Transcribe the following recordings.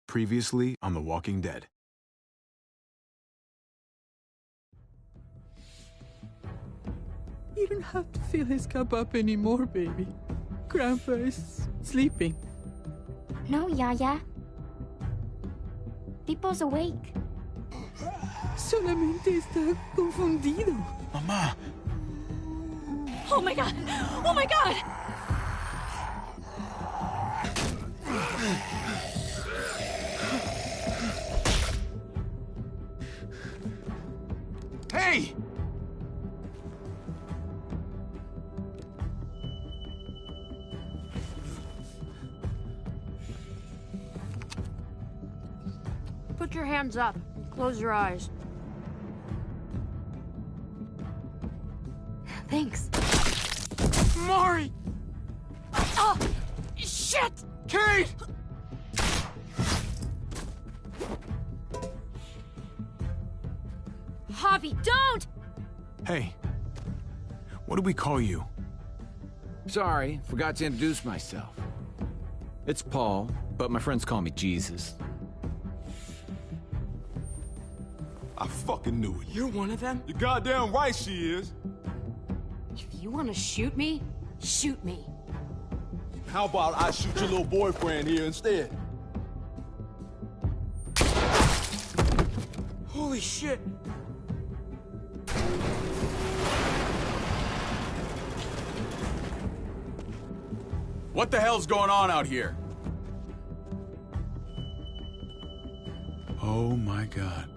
Previously on The Walking Dead. You don't have to fill his cup up anymore, baby. Grandpa is sleeping. No, Yaya. Pipo's awake. Solamente está confundido. Mamá! Oh my god! Oh my god! Hey! Put your hands up and close your eyes. Thanks. Mari! Oh! Shit! Kate! Javi, don't! Hey. What do we call you? Sorry, forgot to introduce myself. It's Paul, but my friends call me Jesus. I fucking knew it. You're one of them? You're goddamn right she is. If you want to shoot me, shoot me. How about I shoot your little boyfriend here instead? Holy shit! What the hell's going on out here? Oh my God.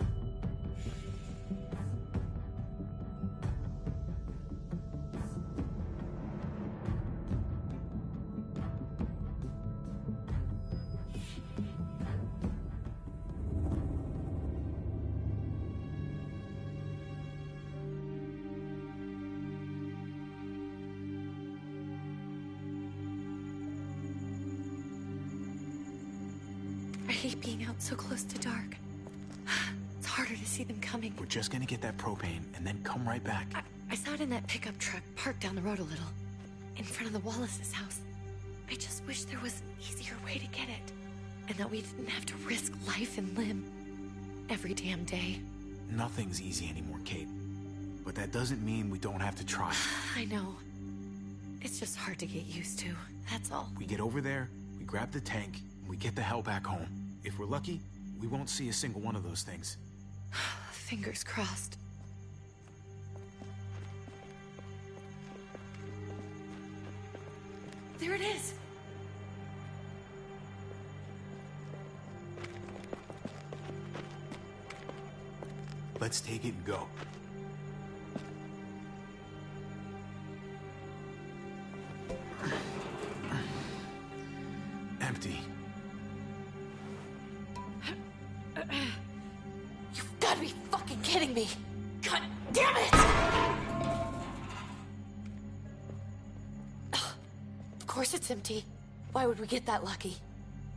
I hate being out so close to dark. It's harder to see them coming. We're just gonna get that propane and then come right back. I saw it in that pickup truck parked down the road a little, in front of the Wallace's house. I just wish there was an easier way to get it, and that we didn't have to risk life and limb every damn day. Nothing's easy anymore, Kate. But that doesn't mean we don't have to try. I know. It's just hard to get used to, that's all. We get over there, we grab the tank, and we get the hell back home. If we're lucky, we won't see a single one of those things. Fingers crossed. There it is! Let's take it and go. Empty. You've got to be fucking kidding me! God damn it! Of course it's empty. Why would we get that lucky?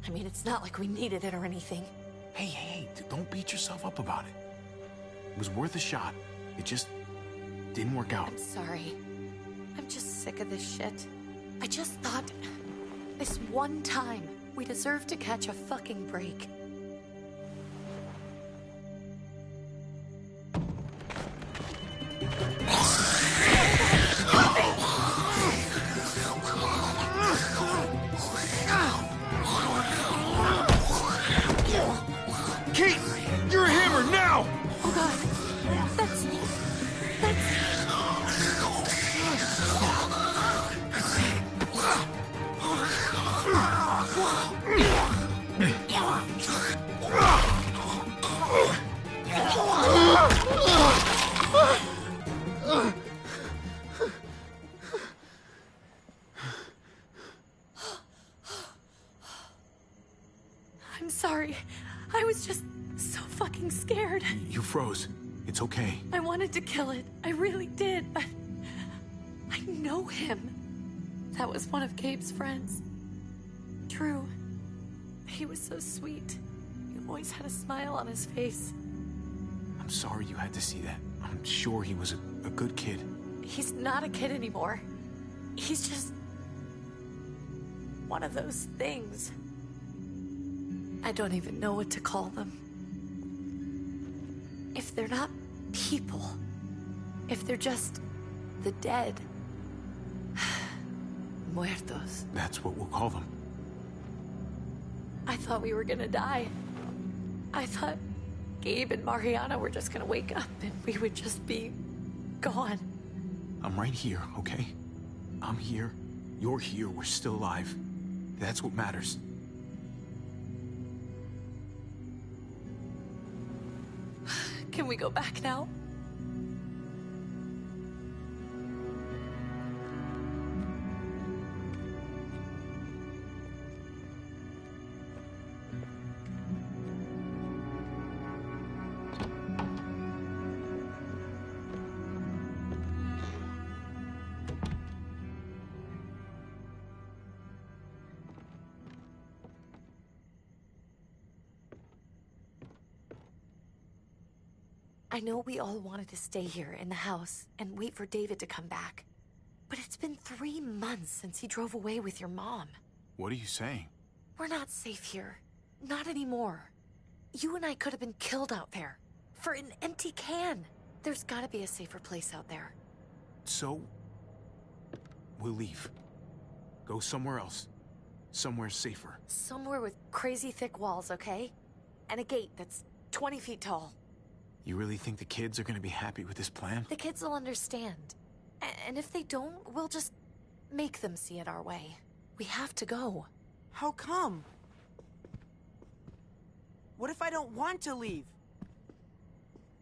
I mean, it's not like we needed it or anything. Hey, don't beat yourself up about it. It was worth a shot. It just didn't work out. I'm sorry. I'm just sick of this shit. I just thought, this one time, we deserve to catch a fucking break. Kate, you're a hammer now! Oh god, that's... I'm sorry. I was just so fucking scared. You froze. It's okay. I wanted to kill it. I really did, but I know him. That was one of Gabe's friends. Drew. He was so sweet. He always had a smile on his face. I'm sorry you had to see that. I'm sure he was a good kid. He's not a kid anymore. He's just one of those things. I don't even know what to call them. If they're not people, if they're just the dead. Muertos. That's what we'll call them. I thought we were gonna die. I thought Gabe and Mariana were just gonna wake up and we would just be gone. I'm right here, okay? I'm here. You're here. We're still alive. That's what matters. Can we go back now? I know we all wanted to stay here in the house and wait for David to come back. But it's been 3 months since he drove away with your mom. What are you saying? We're not safe here. Not anymore. You and I could have been killed out there. For an empty can. There's gotta be a safer place out there. So, we'll leave. Go somewhere else. Somewhere safer. Somewhere with crazy thick walls, okay? And a gate that's 20 feet tall. You really think the kids are gonna be happy with this plan? The kids will understand. And if they don't, we'll just make them see it our way. We have to go. How come? What if I don't want to leave?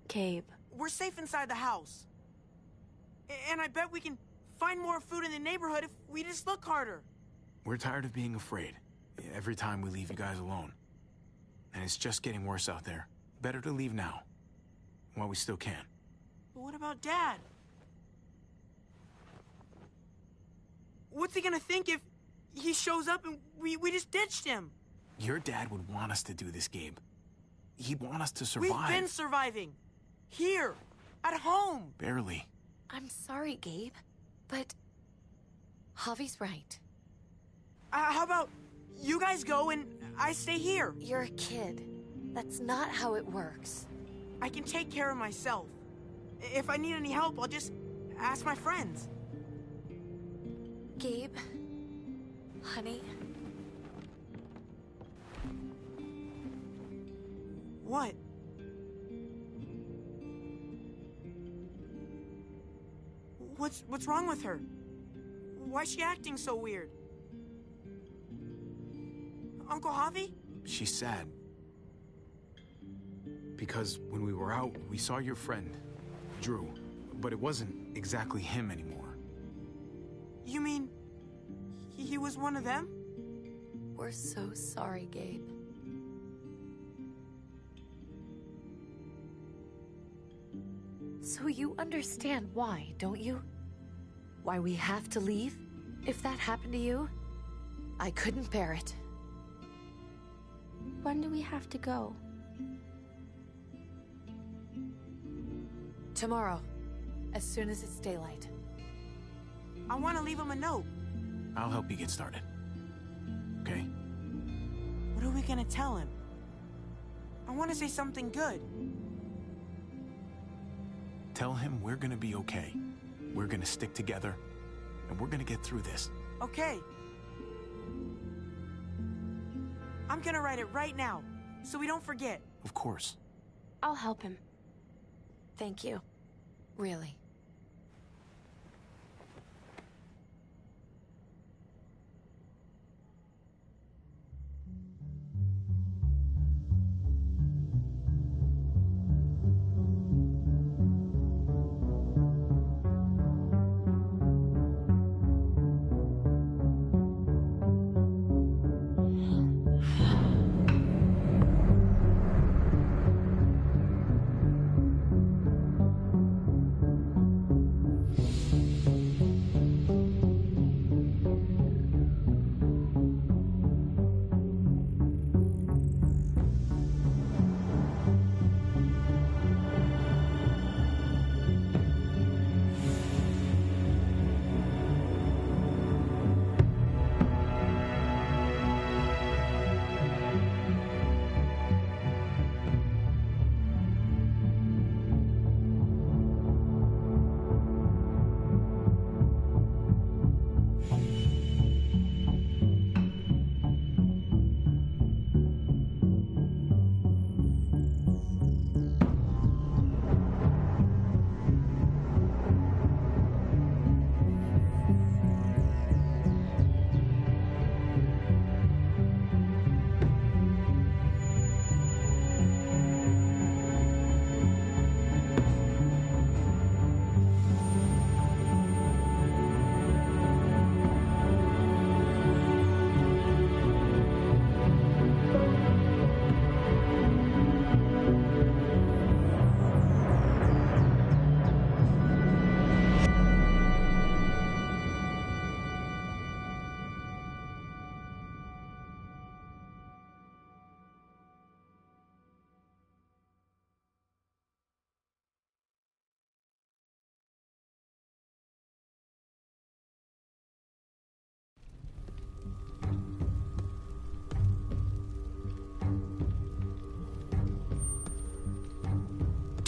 Gabe. We're safe inside the house. And I bet we can find more food in the neighborhood if we just look harder. We're tired of being afraid. Every time we leave you guys alone. And it's just getting worse out there. Better to leave now. While we still can. But what about Dad? What's he gonna think if he shows up and we just ditched him? Your dad would want us to do this, Gabe. He'd want us to survive. We've been surviving. Here. At home. Barely. I'm sorry, Gabe. But Javi's right. How about you guys go and I stay here? You're a kid. That's not how it works. I can take care of myself. If I need any help, I'll just ask my friends. Gabe, honey. What? What's wrong with her? Why's she acting so weird? Uncle Javi? She's sad. Because when we were out, we saw your friend, Drew. But it wasn't exactly him anymore. You mean he was one of them? We're so sorry, Gabe. So you understand why, don't you? Why we have to leave? If that happened to you, I couldn't bear it. When do we have to go? Tomorrow, as soon as it's daylight. I want to leave him a note. I'll help you get started. Okay? What are we gonna tell him? I want to say something good. Tell him we're gonna be okay. We're gonna stick together, and we're gonna get through this. Okay. I'm gonna write it right now, so we don't forget. Of course. I'll help him. Thank you. Really.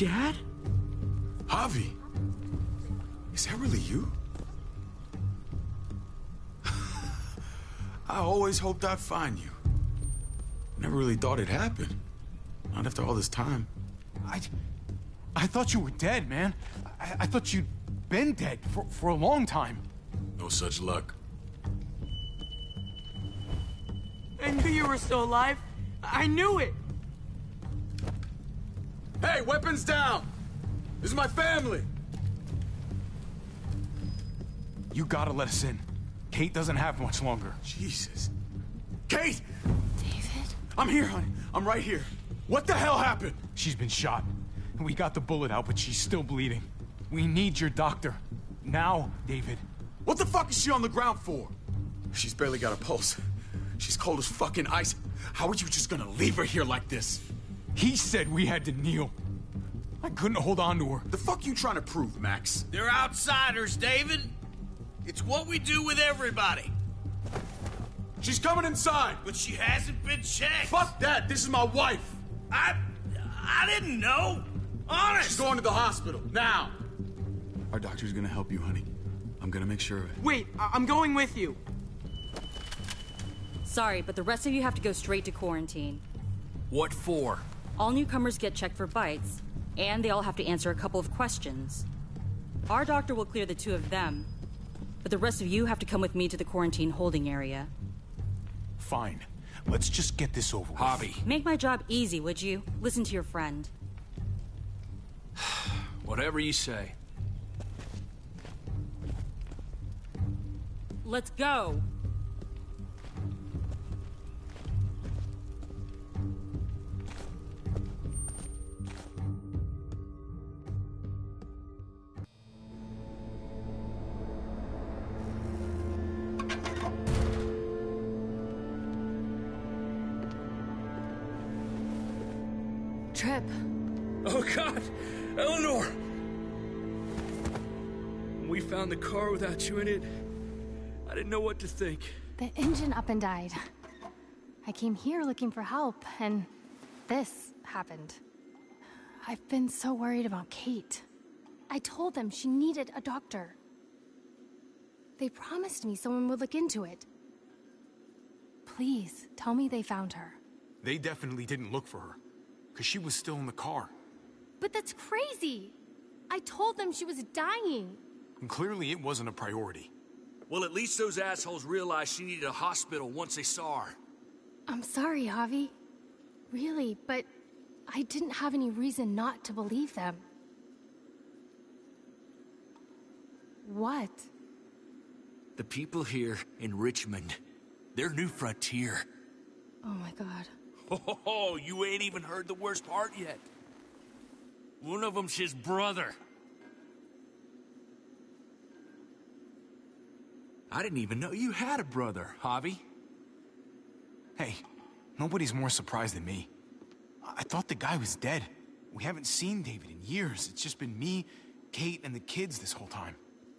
Dad? Javi, is that really you? I always hoped I'd find you. Never really thought it'd happen. Not after all this time. I thought you were dead, man. I thought you'd been dead for a long time. No such luck. I knew you were still alive. I knew it. Hey, weapons down! This is my family! You gotta let us in. Kate doesn't have much longer. Jesus. Kate! David? I'm here, honey. I'm right here. What the hell happened? She's been shot. We got the bullet out, but she's still bleeding. We need your doctor. Now, David. What the fuck is she on the ground for? She's barely got a pulse. She's cold as fucking ice. How are you just gonna leave her here like this? He said we had to kneel. I couldn't hold on to her. The fuck you trying to prove, Max? They're outsiders, David. It's what we do with everybody. She's coming inside! But she hasn't been checked. Fuck that! This is my wife! I didn't know. Honest. She's going to the hospital, now! Our doctor's gonna help you, honey. I'm gonna make sure of it. Wait, I'm going with you. Sorry, but the rest of you have to go straight to quarantine. What for? All newcomers get checked for bites, and they all have to answer a couple of questions. Our doctor will clear the two of them, but the rest of you have to come with me to the quarantine holding area. Fine. Let's just get this over with. Javi. Make my job easy, would you? Listen to your friend. Whatever you say. Let's go! Trip. Oh, God! Eleanor! When we found the car without you in it, I didn't know what to think. The engine up and died. I came here looking for help, and this happened. I've been so worried about Kate. I told them she needed a doctor. They promised me someone would look into it. Please, tell me they found her. They definitely didn't look for her, because she was still in the car. But that's crazy! I told them she was dying. And clearly it wasn't a priority. Well, at least those assholes realized she needed a hospital once they saw her. I'm sorry, Javi. Really, but I didn't have any reason not to believe them. What? The people here in Richmond, they're New Frontier. Oh my God. Oh, you ain't even heard the worst part yet. One of them's his brother. I didn't even know you had a brother, Javi. Hey, nobody's more surprised than me. I thought the guy was dead. We haven't seen David in years. It's just been me, Kate, and the kids this whole time.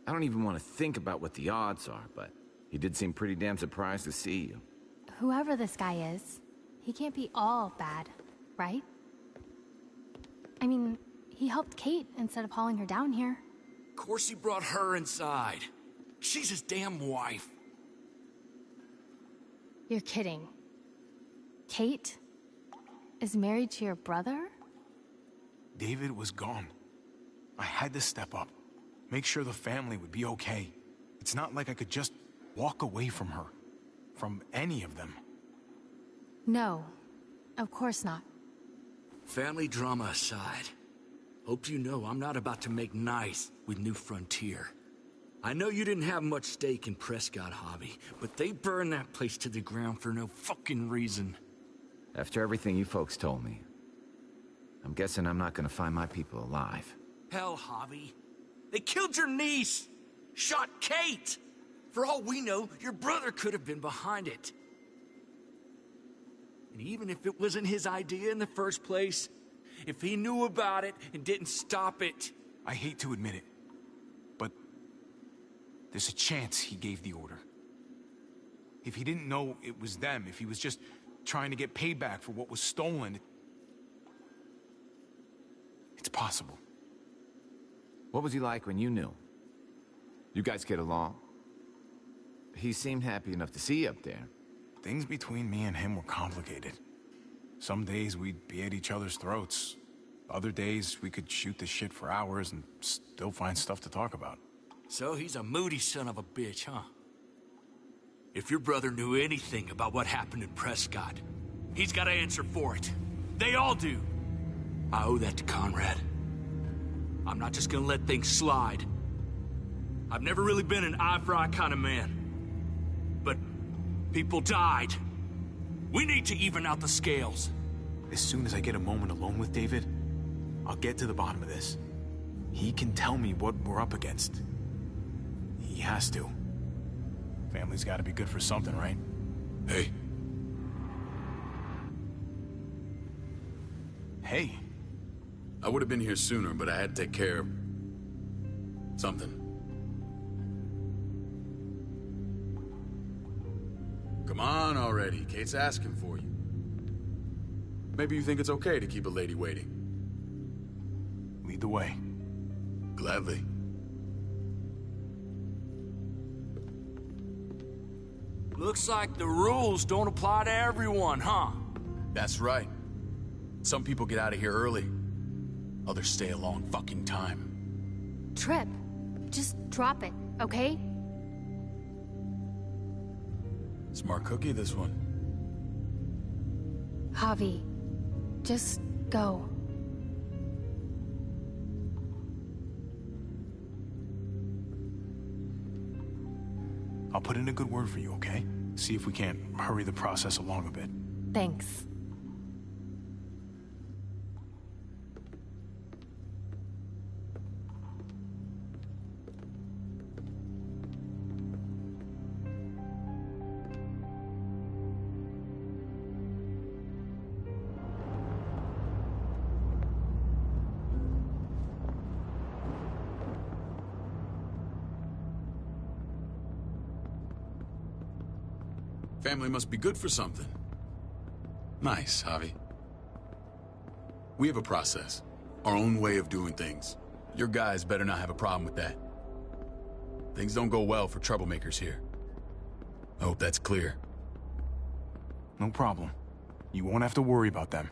I don't even want to think about what the odds are, but he did seem pretty damn surprised to see you. Whoever this guy is, he can't be all bad, right? I mean, he helped Kate instead of hauling her down here. Of course he brought her inside. She's his damn wife. You're kidding. Kate is married to your brother? David was gone. I had to step up, make sure the family would be okay. It's not like I could just walk away from her, from any of them. No, of course not. Family drama aside, hope you know I'm not about to make nice with New Frontier. I know you didn't have much stake in Prescott, Javi, but they burned that place to the ground for no fucking reason. After everything you folks told me, I'm guessing I'm not gonna find my people alive. Hell, Javi. They killed your niece! Shot Kate! For all we know, your brother could have been behind it. And even if it wasn't his idea in the first place, if he knew about it and didn't stop it... I hate to admit it, but there's a chance he gave the order. If he didn't know it was them, if he was just trying to get payback for what was stolen, it's possible. What was he like when you knew? You guys get along? He seemed happy enough to see you up there. Things between me and him were complicated. Some days we'd be at each other's throats. Other days we could shoot the shit for hours and still find stuff to talk about. So he's a moody son of a bitch, huh? If your brother knew anything about what happened in Prescott, he's got to answer for it. They all do. I owe that to Conrad. I'm not just gonna let things slide. I've never really been an eye-for-eye kind of man. But people died. We need to even out the scales. As soon as I get a moment alone with David, I'll get to the bottom of this. He can tell me what we're up against. He has to. Family's gotta be good for something, right? Hey. Hey. I would have been here sooner, but I had to take care of something. Come on already. Kate's asking for you. Maybe you think it's okay to keep a lady waiting. Lead the way. Gladly. Looks like the rules don't apply to everyone, huh? That's right. Some people get out of here early. Others stay a long fucking time. Trip, just drop it, okay? Smart cookie, this one. Javi, just go. I'll put in a good word for you, okay? See if we can't hurry the process along a bit. Thanks. Family must be good for something. Nice, Javi. We have a process. Our own way of doing things. Your guys better not have a problem with that. Things don't go well for troublemakers here. I hope that's clear. No problem. You won't have to worry about them.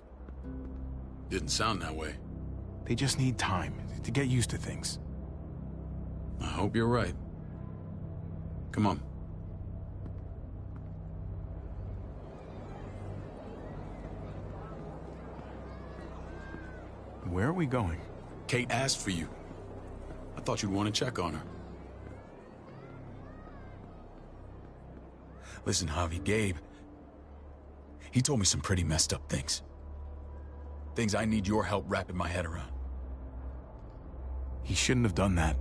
Didn't sound that way. They just need time to get used to things. I hope you're right. Come on. Where are we going? Kate asked for you. I thought you'd want to check on her. Listen, Javi, Gabe... he told me some pretty messed up things. Things I need your help wrapping my head around. He shouldn't have done that.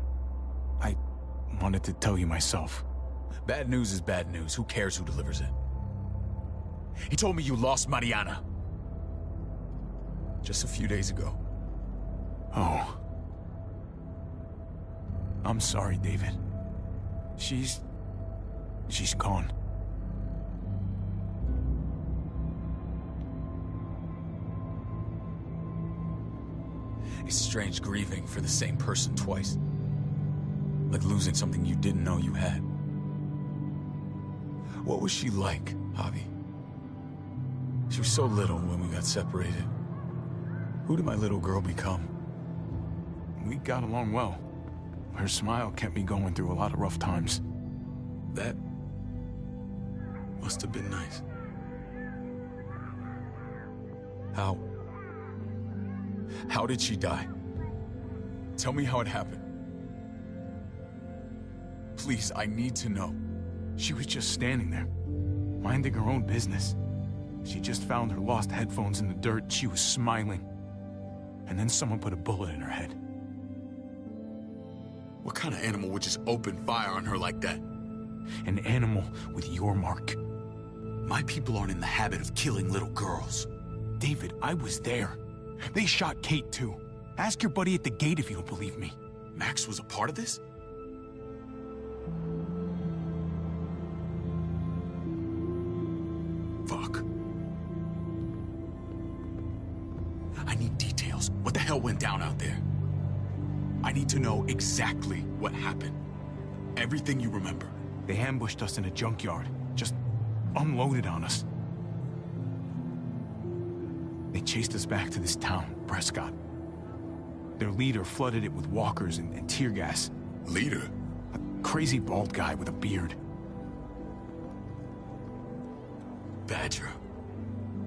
I wanted to tell you myself. Bad news is bad news. Who cares who delivers it? He told me you lost Mariana. Just a few days ago. Oh. I'm sorry, David. She's gone. It's strange grieving for the same person twice. Like losing something you didn't know you had. What was she like, Javi? She was so little when we got separated. Who did my little girl become? We got along well. Her smile kept me going through a lot of rough times. That must have been nice. How did she die? Tell me how it happened. Please, I need to know. She was just standing there, minding her own business. She just found her lost headphones in the dirt. She was smiling. And then someone put a bullet in her head. What kind of animal would just open fire on her like that? An animal with your mark. My people aren't in the habit of killing little girls. David, I was there. They shot Kate too. Ask your buddy at the gate if you don't believe me. Max was a part of this? Fuck. I need details. What the hell went down out there? I need to know exactly what happened. Everything you remember. They ambushed us in a junkyard. Just unloaded on us. They chased us back to this town, Prescott. Their leader flooded it with walkers and tear gas. Leader? A crazy bald guy with a beard. Badger,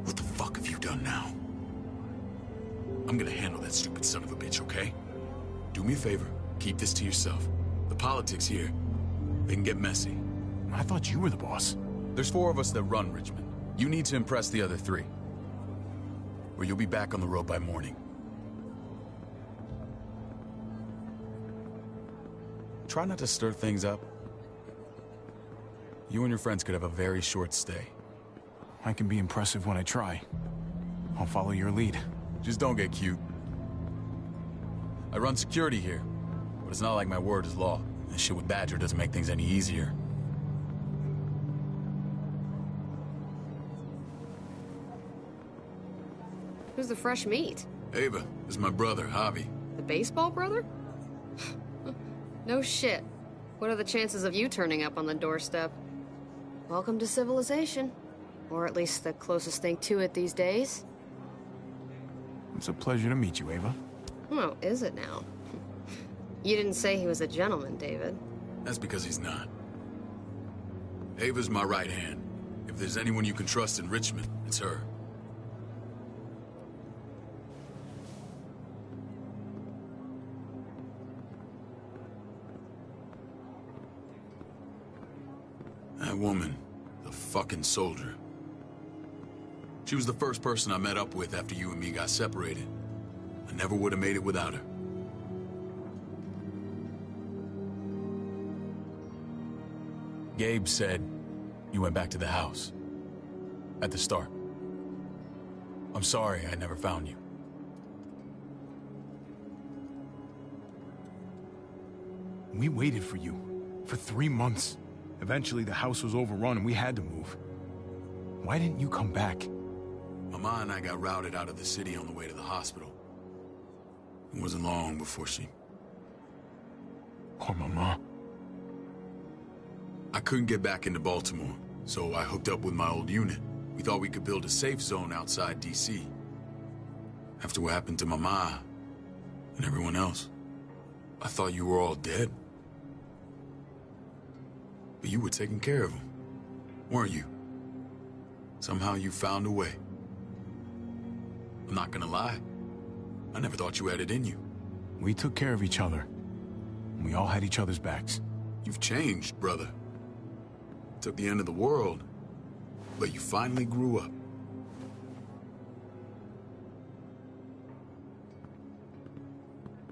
what the fuck have you done now? I'm gonna handle that stupid son of a bitch, okay? Do me a favor, keep this to yourself. The politics here, they can get messy. I thought you were the boss. There's 4 of us that run Richmond. You need to impress the other 3. Or you'll be back on the road by morning. Try not to stir things up. You and your friends could have a very short stay. I can be impressive when I try. I'll follow your lead. Just don't get cute. I run security here, but it's not like my word is law. And shit with Badger doesn't make things any easier. Who's the fresh meat? Ava, this is my brother, Javi. The baseball brother? No shit. What are the chances of you turning up on the doorstep? Welcome to civilization. Or at least the closest thing to it these days. It's a pleasure to meet you, Ava. Oh, is it now? You didn't say he was a gentleman, David. That's because he's not. Ava's my right hand. If there's anyone you can trust in Richmond, it's her. That woman, the fucking soldier. She was the first person I met up with after you and me got separated. I never would have made it without her. Gabe said you went back to the house. At the start. I'm sorry I never found you. We waited for you. For 3 months. Eventually the house was overrun and we had to move. Why didn't you come back? Mama and I got routed out of the city on the way to the hospital. It wasn't long before she... Poor Mama. I couldn't get back into Baltimore, so I hooked up with my old unit. We thought we could build a safe zone outside D.C. After what happened to Mama and everyone else, I thought you were all dead. But you were taking care of them, weren't you? Somehow you found a way. I'm not gonna lie. I never thought you had it in you. We took care of each other. We all had each other's backs. You've changed, brother. It took the end of the world, but you finally grew up.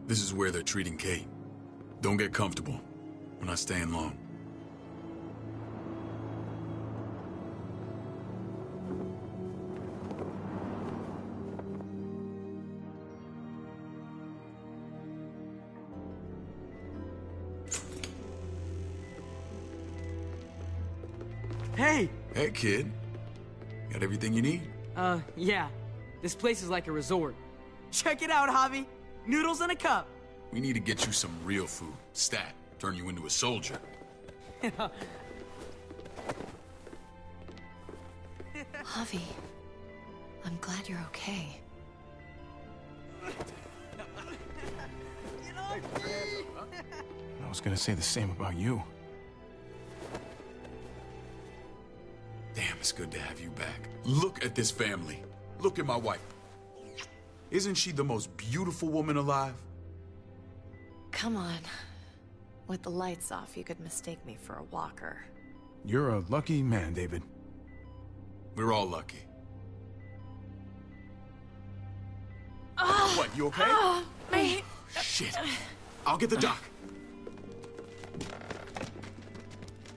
This is where they're treating Kate. Don't get comfortable. We're not staying long. Hey! Hey, kid. Got everything you need? Yeah. This place is like a resort. Check it out, Javi. Noodles in a cup. We need to get you some real food. Stat. Turn you into a soldier. Javi, I'm glad you're okay. I was gonna say the same about you. Damn, it's good to have you back. Look at this family. Look at my wife. Isn't she the most beautiful woman alive? Come on. With the lights off, you could mistake me for a walker. You're a lucky man, David. We're all lucky. What, you okay? My... Shit. I'll get the doc.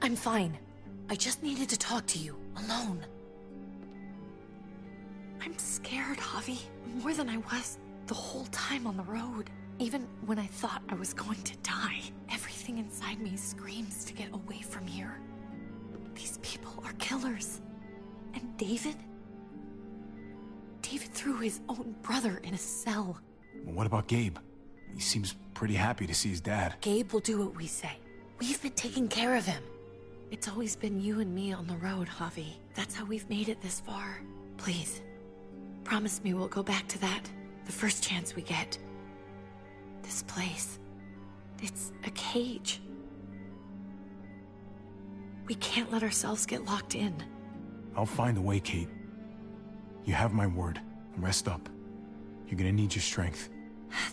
I'm fine. I just needed to talk to you, alone. I'm scared, Javi. More than I was the whole time on the road. Even when I thought I was going to die, everything inside me screams to get away from here. These people are killers. And David? David threw his own brother in a cell. What about Gabe? He seems pretty happy to see his dad. Gabe will do what we say. We've been taking care of him. It's always been you and me on the road, Javi. That's how we've made it this far. Please, promise me we'll go back to that the first chance we get. This place, it's a cage. We can't let ourselves get locked in. I'll find a way, Kate. You have my word. Rest up. You're gonna need your strength.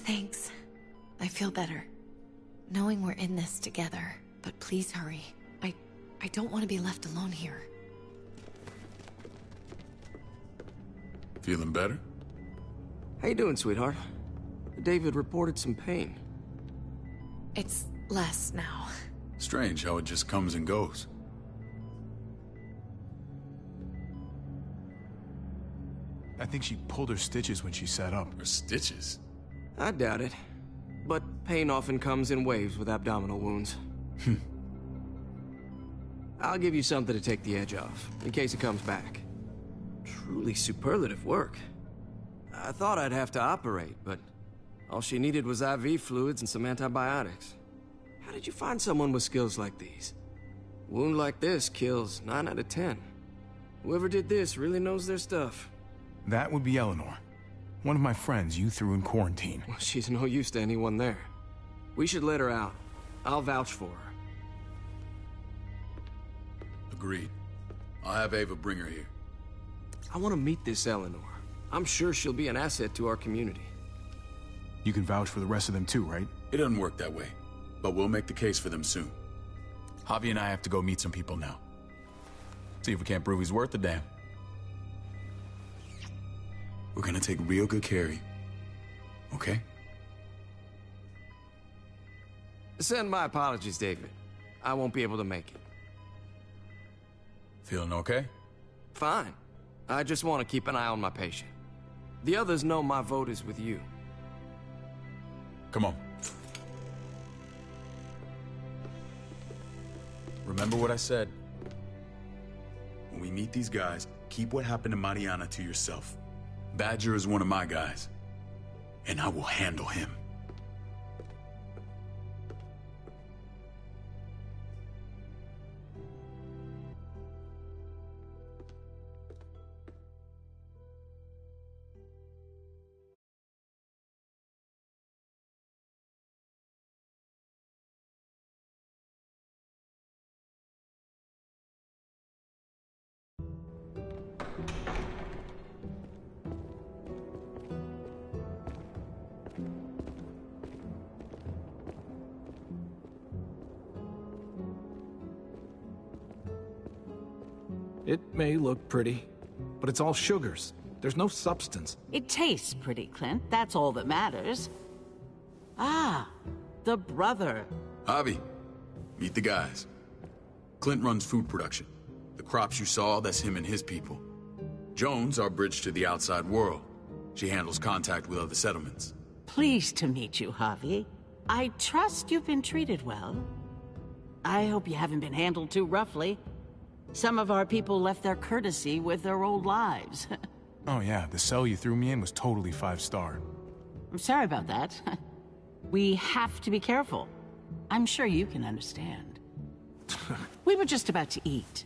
Thanks. I feel better. Knowing we're in this together. But please hurry. I don't want to be left alone here. Feeling better? How you doing, sweetheart? David reported some pain. It's less now. Strange how it just comes and goes. I think she pulled her stitches when she sat up. Her stitches? I doubt it. But pain often comes in waves with abdominal wounds. I'll give you something to take the edge off, in case it comes back. Truly superlative work. I thought I'd have to operate, but all she needed was IV fluids and some antibiotics. How did you find someone with skills like these? A wound like this kills 9 out of 10. Whoever did this really knows their stuff. That would be Eleanor. One of my friends you threw in quarantine. Well, she's no use to anyone there. We should let her out. I'll vouch for her. Agreed. I'll have Ava bring her here. I want to meet this Eleanor. I'm sure she'll be an asset to our community. You can vouch for the rest of them too, right? It doesn't work that way, but we'll make the case for them soon. Javi and I have to go meet some people now. See if we can't prove he's worth the damn. We're gonna take real good care of you. Okay? Send my apologies, David. I won't be able to make it. Feeling okay? Fine. I just want to keep an eye on my patient. The others know my vote is with you. Come on. Remember what I said. When we meet these guys, keep what happened to Mariana to yourself. Badger is one of my guys, and I will handle him. It may look pretty, but it's all sugars. There's no substance. It tastes pretty, Clint. That's all that matters. Ah, the brother. Javi, meet the guys. Clint runs food production. The crops you saw, that's him and his people. Jones, our bridge to the outside world. She handles contact with other settlements. Pleased to meet you, Javi. I trust you've been treated well. I hope you haven't been handled too roughly. Some of our people left their courtesy with their old lives. Oh yeah, the cell you threw me in was totally 5-star. I'm sorry about that. We have to be careful. I'm sure you can understand. We were just about to eat.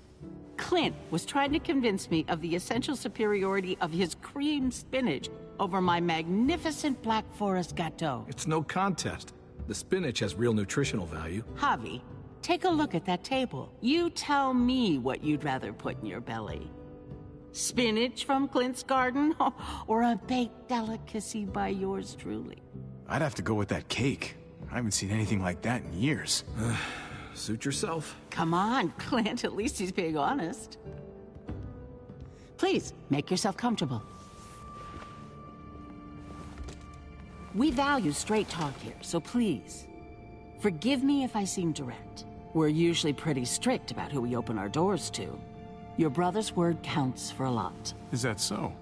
Clint was trying to convince me of the essential superiority of his cream spinach over my magnificent Black Forest gâteau. It's no contest. The spinach has real nutritional value. Javi, take a look at that table. You tell me what you'd rather put in your belly. Spinach from Clint's garden, or a baked delicacy by yours truly? I'd have to go with that cake. I haven't seen anything like that in years. Suit yourself. Come on, Clint, at least he's being honest. Please, make yourself comfortable. We value straight talk here, so please, forgive me if I seem direct. We're usually pretty strict about who we open our doors to. Your brother's word counts for a lot. Is that so?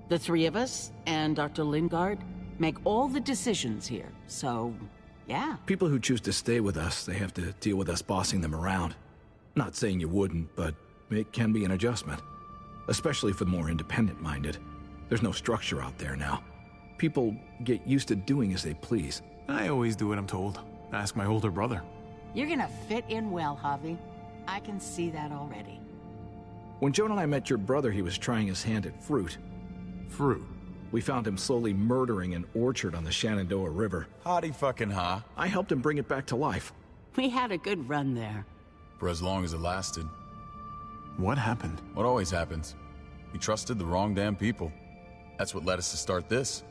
The three of us, and Dr. Lingard, make all the decisions here, so, yeah. People who choose to stay with us, they have to deal with us bossing them around. Not saying you wouldn't, but it can be an adjustment. Especially for the more independent-minded. There's no structure out there now. People get used to doing as they please. I always do what I'm told. Ask my older brother. You're gonna fit in well, Javi. I can see that already. When Joan and I met your brother, he was trying his hand at fruit. Fruit? We found him slowly murdering an orchard on the Shenandoah River. Howdy fucking ha. I helped him bring it back to life. We had a good run there. For as long as it lasted. What happened? What always happens. We trusted the wrong damn people. That's what led us to start this.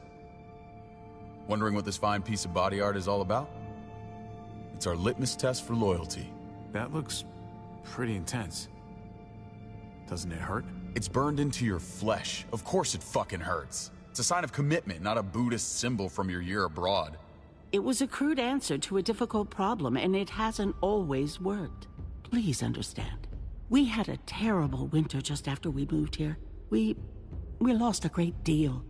Wondering what this fine piece of body art is all about? It's our litmus test for loyalty. That looks pretty intense. Doesn't it hurt? It's burned into your flesh. Of course it fucking hurts. It's a sign of commitment, not a Buddhist symbol from your year abroad. It was a crude answer to a difficult problem, and it hasn't always worked. Please understand. We had a terrible winter just after we moved here. We lost a great deal.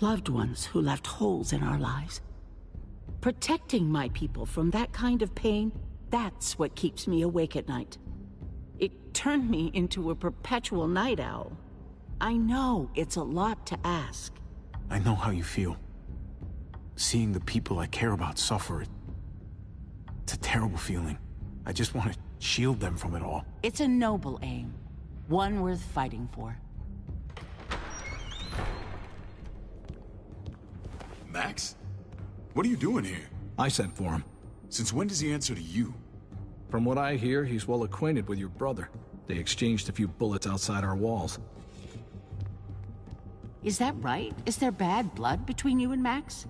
Loved ones who left holes in our lives. Protecting my people from that kind of pain, that's what keeps me awake at night. It turned me into a perpetual night owl. I know it's a lot to ask. I know how you feel. Seeing the people I care about suffer, it's a terrible feeling. I just want to shield them from it all. It's a noble aim. One worth fighting for. Max? What are you doing here? I sent for him. Since when does he answer to you? From what I hear, he's well acquainted with your brother. They exchanged a few bullets outside our walls. Is that right? Is there bad blood between you and Max?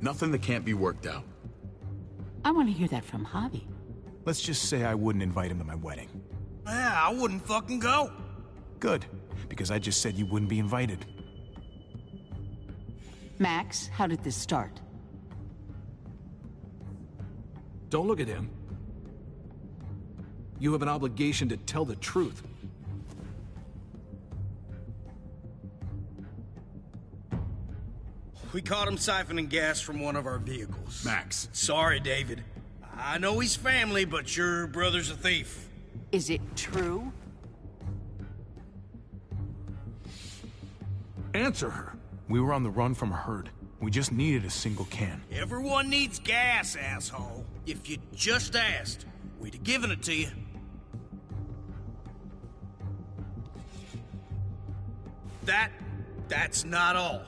Nothing that can't be worked out. I want to hear that from Javi. Let's just say I wouldn't invite him to my wedding. Yeah, I wouldn't fucking go. Good, because I just said you wouldn't be invited. Max, how did this start? Don't look at him. You have an obligation to tell the truth. We caught him siphoning gas from one of our vehicles. Max. Sorry, David. I know he's family, but your brother's a thief. Is it true? Answer her. We were on the run from a herd. We just needed a single can. Everyone needs gas, asshole. If you just asked, we'd have given it to you. That's not all.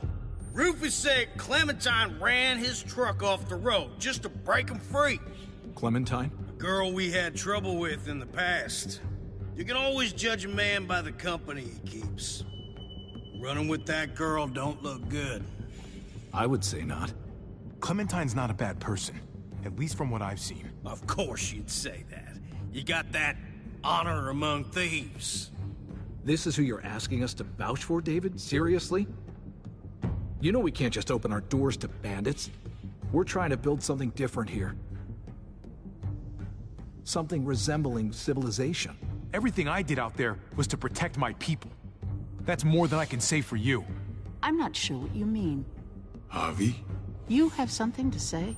Rufus said Clementine ran his truck off the road just to break him free. Clementine? A girl we had trouble with in the past. You can always judge a man by the company he keeps. Running with that girl don't look good. I would say not. Clementine's not a bad person, at least from what I've seen. Of course you'd say that. You got that honor among thieves. This is who you're asking us to vouch for, David? Seriously? You know we can't just open our doors to bandits. We're trying to build something different here. Something resembling civilization. Everything I did out there was to protect my people. That's more than I can say for you. I'm not sure what you mean. Javi? You have something to say?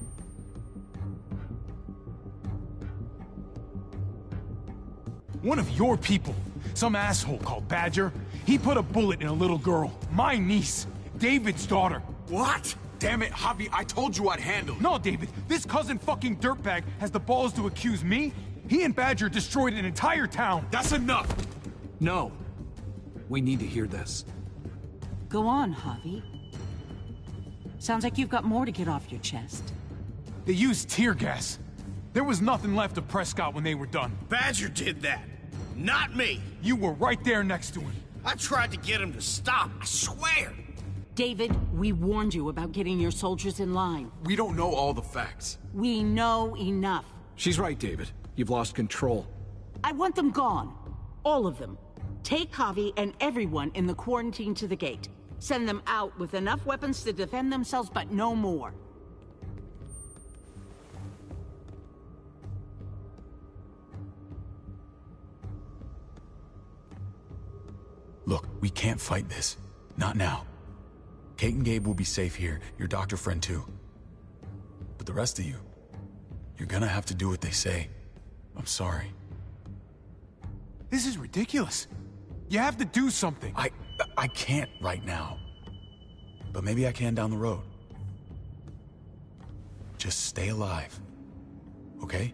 One of your people, some asshole called Badger, he put a bullet in a little girl, my niece, David's daughter. What? Damn it, Javi, I told you I'd handle it. No, David, this cousin fucking dirtbag has the balls to accuse me? He and Badger destroyed an entire town. That's enough! No. We need to hear this. Go on, Javi. Sounds like you've got more to get off your chest. They used tear gas. There was nothing left of Prescott when they were done. Badger did that. Not me. You were right there next to him. I tried to get him to stop, I swear. David, we warned you about getting your soldiers in line. We don't know all the facts. We know enough. She's right, David. You've lost control. I want them gone. All of them. Take Javi and everyone in the quarantine to the gate. Send them out with enough weapons to defend themselves, but no more. Look, we can't fight this. Not now. Kate and Gabe will be safe here, your doctor friend too. But the rest of you, you're gonna have to do what they say. I'm sorry. This is ridiculous. You have to do something. I can't right now. But maybe I can down the road. Just stay alive. Okay?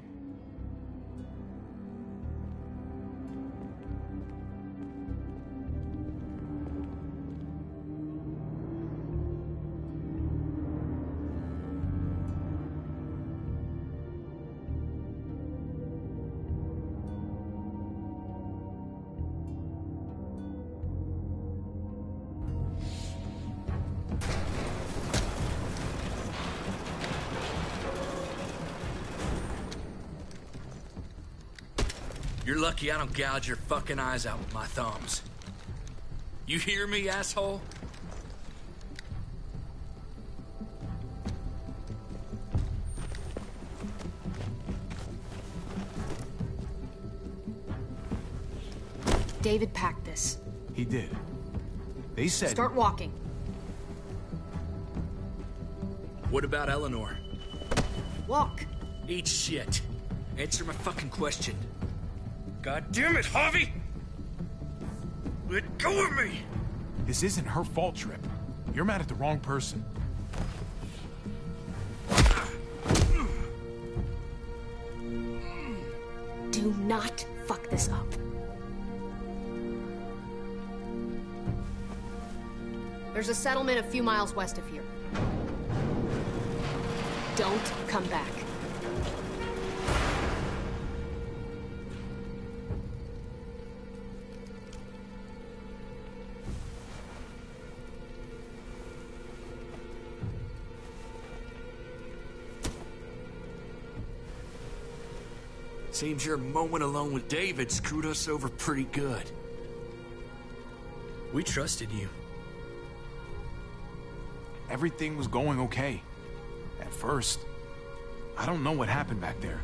You're lucky I don't gouge your fucking eyes out with my thumbs. You hear me, asshole? David packed this. He did. They said... Start walking. What about Eleanor? Walk. Eat shit. Answer my fucking question. God damn it, Javi! Let go of me! This isn't her fault, Trip. You're mad at the wrong person. Do not fuck this up. There's a settlement a few miles west of here. Don't come back. Seems your moment alone with David screwed us over pretty good. We trusted you. Everything was going okay. At first. I don't know what happened back there.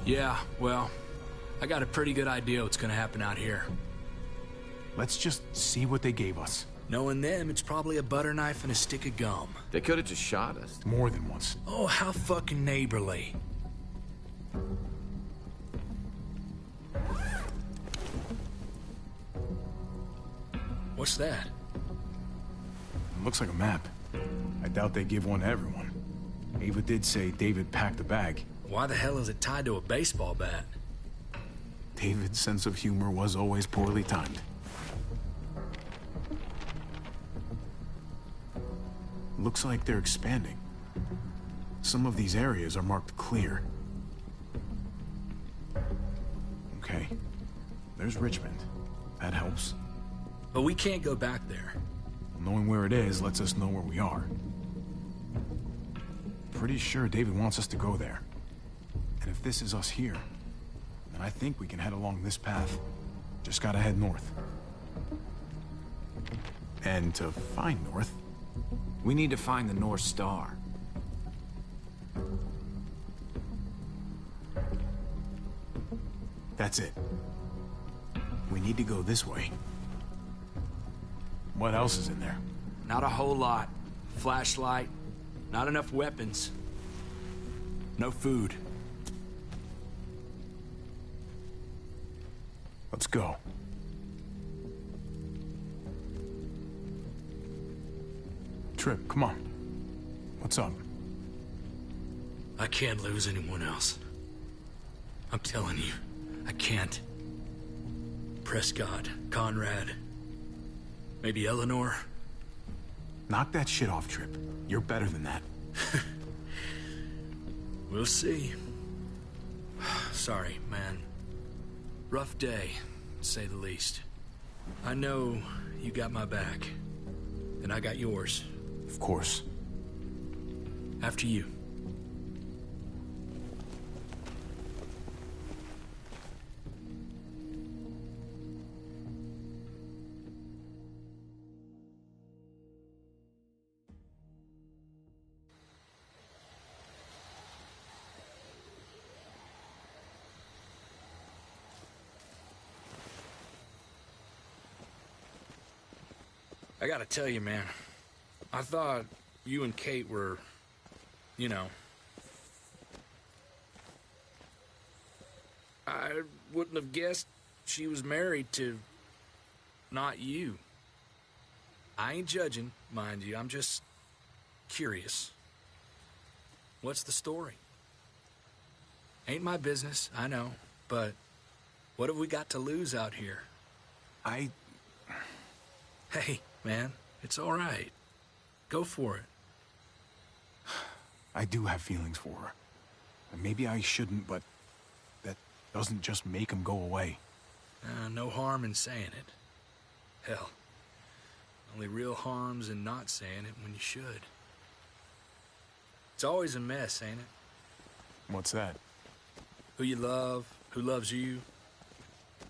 Yeah, well, I got a pretty good idea what's gonna happen out here. Let's just see what they gave us. Knowing them, it's probably a butter knife and a stick of gum. They could have just shot us. More than once. Oh, how fucking neighborly. What's that? Looks like a map. I doubt they give one to everyone. Ava did say David packed the bag. Why the hell is it tied to a baseball bat? David's sense of humor was always poorly timed. Looks like they're expanding. Some of these areas are marked clear. Okay. There's Richmond. That helps. But we can't go back there. Knowing where it is lets us know where we are. Pretty sure David wants us to go there. And if this is us here, then I think we can head along this path. Just gotta head north. And to find north... We need to find the North Star. That's it. We need to go this way. What else is in there? Not a whole lot. Flashlight, not enough weapons. No food. Let's go. Trip, come on. What's up? I can't lose anyone else. I'm telling you, I can't. Prescott, Conrad, maybe Eleanor. Knock that shit off, Trip. You're better than that. We'll see. Sorry, man. Rough day, to say the least. I know you got my back, and I got yours. Of course. After you. I gotta tell you, man. I thought you and Kate were, you know... I wouldn't have guessed she was married to... not you. I ain't judging, mind you. I'm just curious. What's the story? Ain't my business, I know, but what have we got to lose out here? Hey, man, it's all right. Go for it. I do have feelings for her. And maybe I shouldn't, but that doesn't just make them go away. No harm in saying it. Hell, only real harm's in not saying it when you should. It's always a mess, ain't it? What's that? Who you love, who loves you,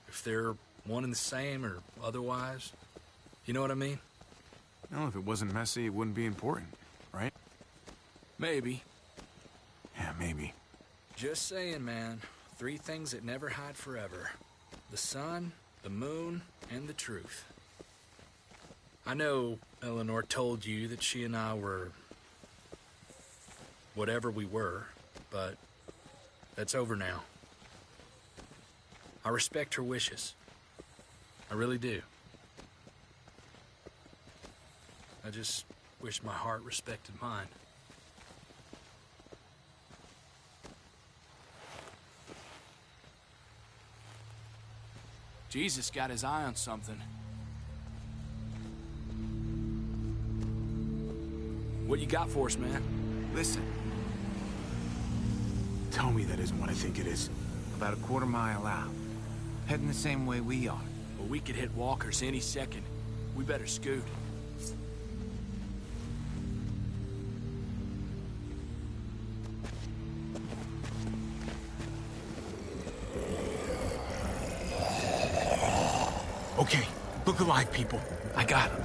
if they're one and the same or otherwise. You know what I mean? No, if it wasn't messy, it wouldn't be important, right? Maybe. Yeah, maybe. Just saying, man. 3 things that never hide forever. The sun, the moon, and the truth. I know Eleanor told you that she and I were... whatever we were, but that's over now. I respect her wishes. I really do. I just wish my heart respected mine. Jesus got his eye on something. What you got for us, man? Listen. Tell me that isn't what I think it is. About a quarter mile out. Heading the same way we are. Well, we could hit walkers any second. We better scoot. Okay, look alive, people. I got him.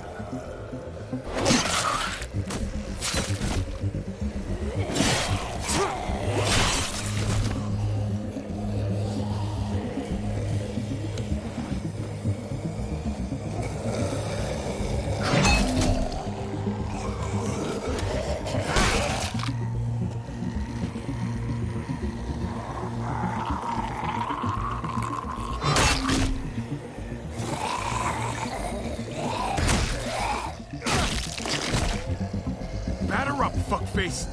Fuckface.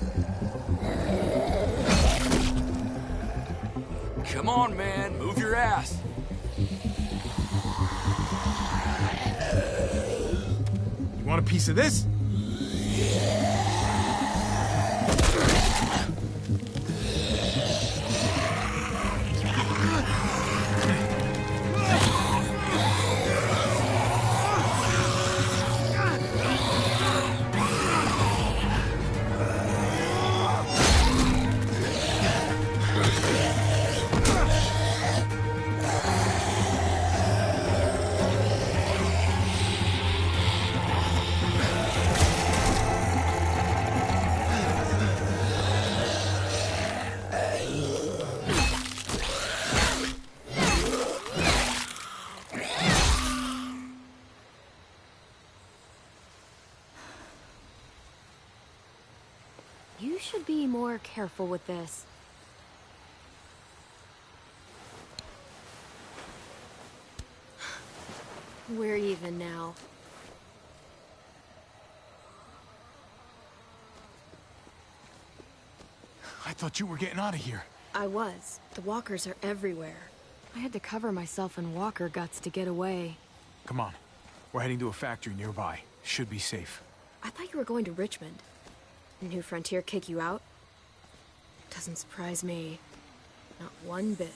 Come on, man. Move your ass. You want a piece of this? You should be more careful with this. We're even now. I thought you were getting out of here. I was. The walkers are everywhere. I had to cover myself in walker guts to get away. Come on. We're heading to a factory nearby. Should be safe. I thought you were going to Richmond. New Frontier kick you out? Doesn't surprise me. Not one bit.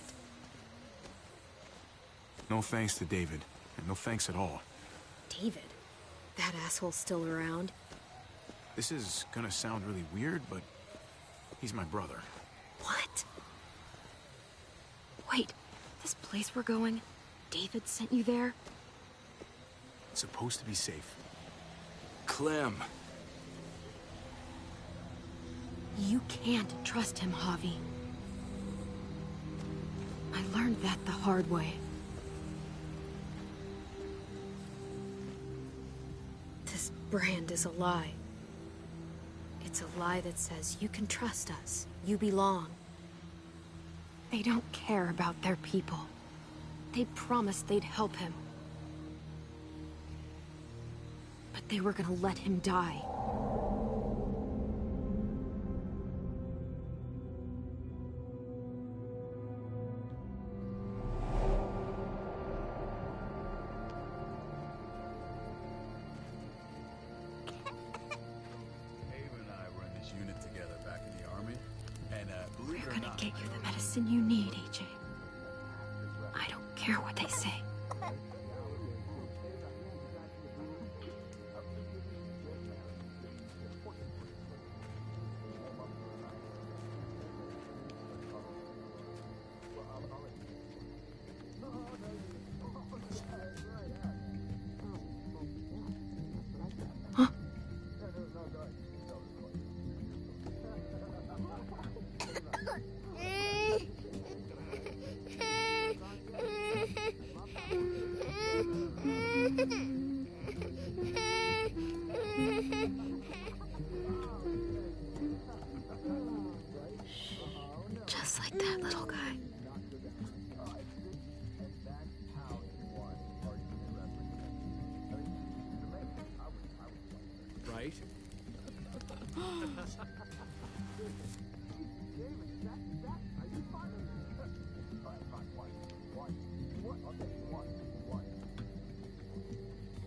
No thanks to David. And no thanks at all. David? That asshole's still around? This is gonna sound really weird, but he's my brother. What? Wait, this place we're going, David sent you there? It's supposed to be safe. Clem. You can't trust him, Javi. I learned that the hard way. This brand is a lie. It's a lie that says you can trust us. You belong. They don't care about their people. They promised they'd help him. But they were gonna let him die. We're gonna get you the medicine you need, AJ. I don't care what they say. Just like that little guy. Right?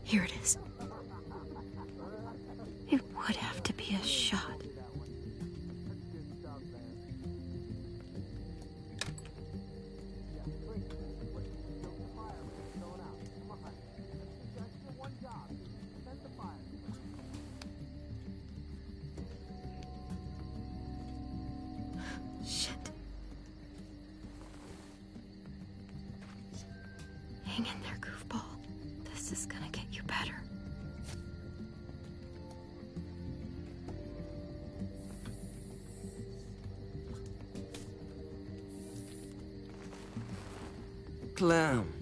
Here it is. It would have to be a shot. Shit. Hang in there, goofball. This is gonna get you better. Clem.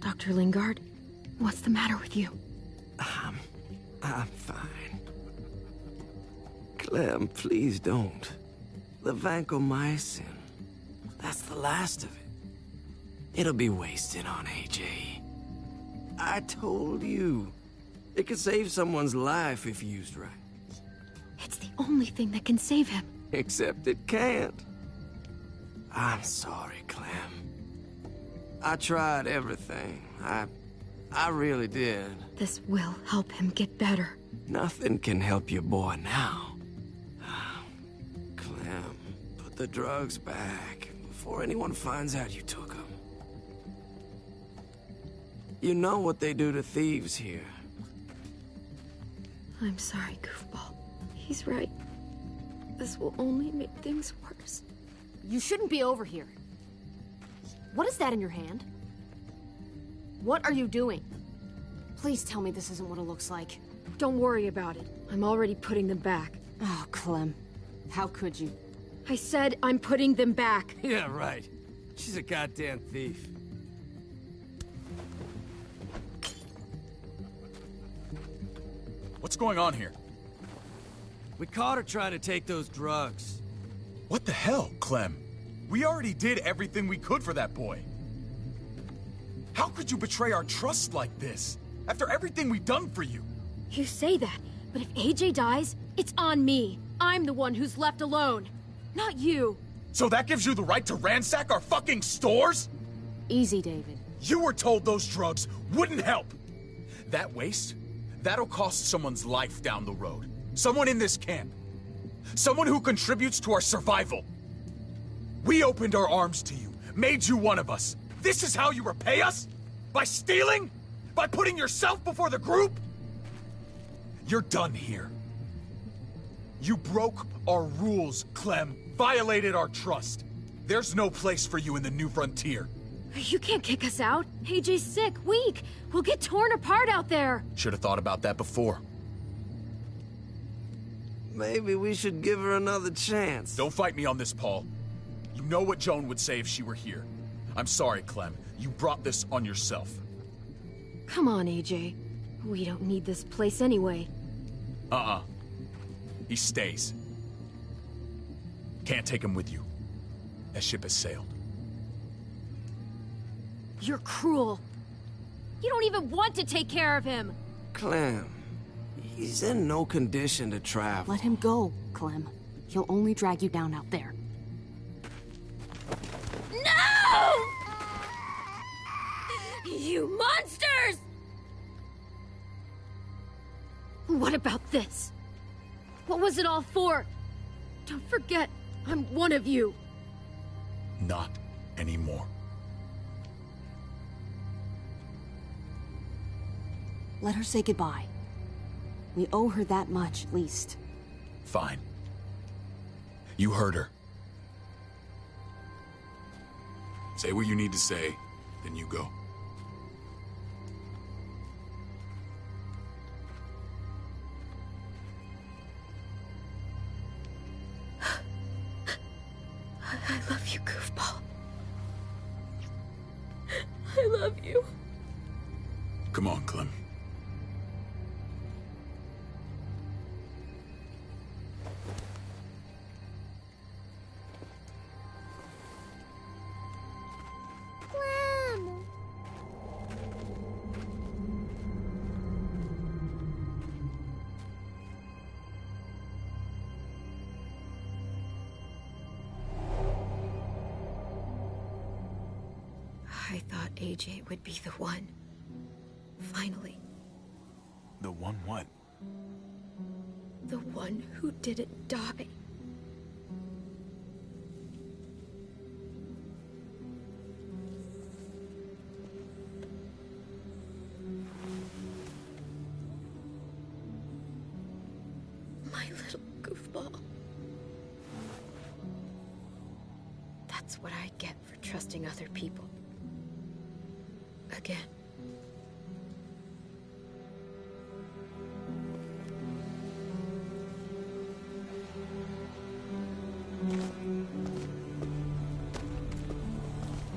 Dr. Lingard, what's the matter with you? I'm fine. Clem, please don't. The vancomycin. That's the last of it. It'll be wasted on AJ. I told you. It could save someone's life if used right. It's the only thing that can save him. Except it can't. I'm sorry, Clem. I tried everything. I really did. This will help him get better. Nothing can help your boy now. Clem, put the drugs back before anyone finds out you took them. You know what they do to thieves here. I'm sorry, goofball. He's right. This will only make things worse. You shouldn't be over here. What is that in your hand? What are you doing? Please tell me this isn't what it looks like. Don't worry about it. I'm already putting them back. Oh, Clem. How could you? I said I'm putting them back. Yeah, right. She's a goddamn thief. What's going on here? We caught her trying to take those drugs. What the hell, Clem? We already did everything we could for that boy. How could you betray our trust like this? After everything we've done for you? You say that, but if AJ dies, it's on me. I'm the one who's left alone, not you. So that gives you the right to ransack our fucking stores? Easy, David. You were told those drugs wouldn't help. That waste, that'll cost someone's life down the road. Someone in this camp. Someone who contributes to our survival. We opened our arms to you, made you one of us. This is how you repay us? By stealing? By putting yourself before the group? You're done here. You broke our rules, Clem. Violated our trust. There's no place for you in the New Frontier. You can't kick us out. AJ's sick, weak. We'll get torn apart out there. Should have thought about that before. Maybe we should give her another chance. Don't fight me on this, Paul. You know what Joan would say if she were here. I'm sorry, Clem. You brought this on yourself. Come on, AJ. We don't need this place anyway. He stays. Can't take him with you. That ship has sailed. You're cruel. You don't even want to take care of him. Clem, he's in no condition to travel. Let him go, Clem. He'll only drag you down out there. No! You monsters! What about this? What was it all for? Don't forget, I'm one of you. Not anymore. Let her say goodbye. We owe her that much, at least. Fine. You heard her. Say what you need to say, then you go. I love you, goofball. I love you. Come on, Clem. I thought AJ would be the one. Finally. The one what? The one who didn't die. My little goofball. That's what I get for trusting other people. Again.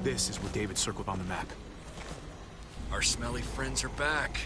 This is what David circled on the map. Our smelly friends are back.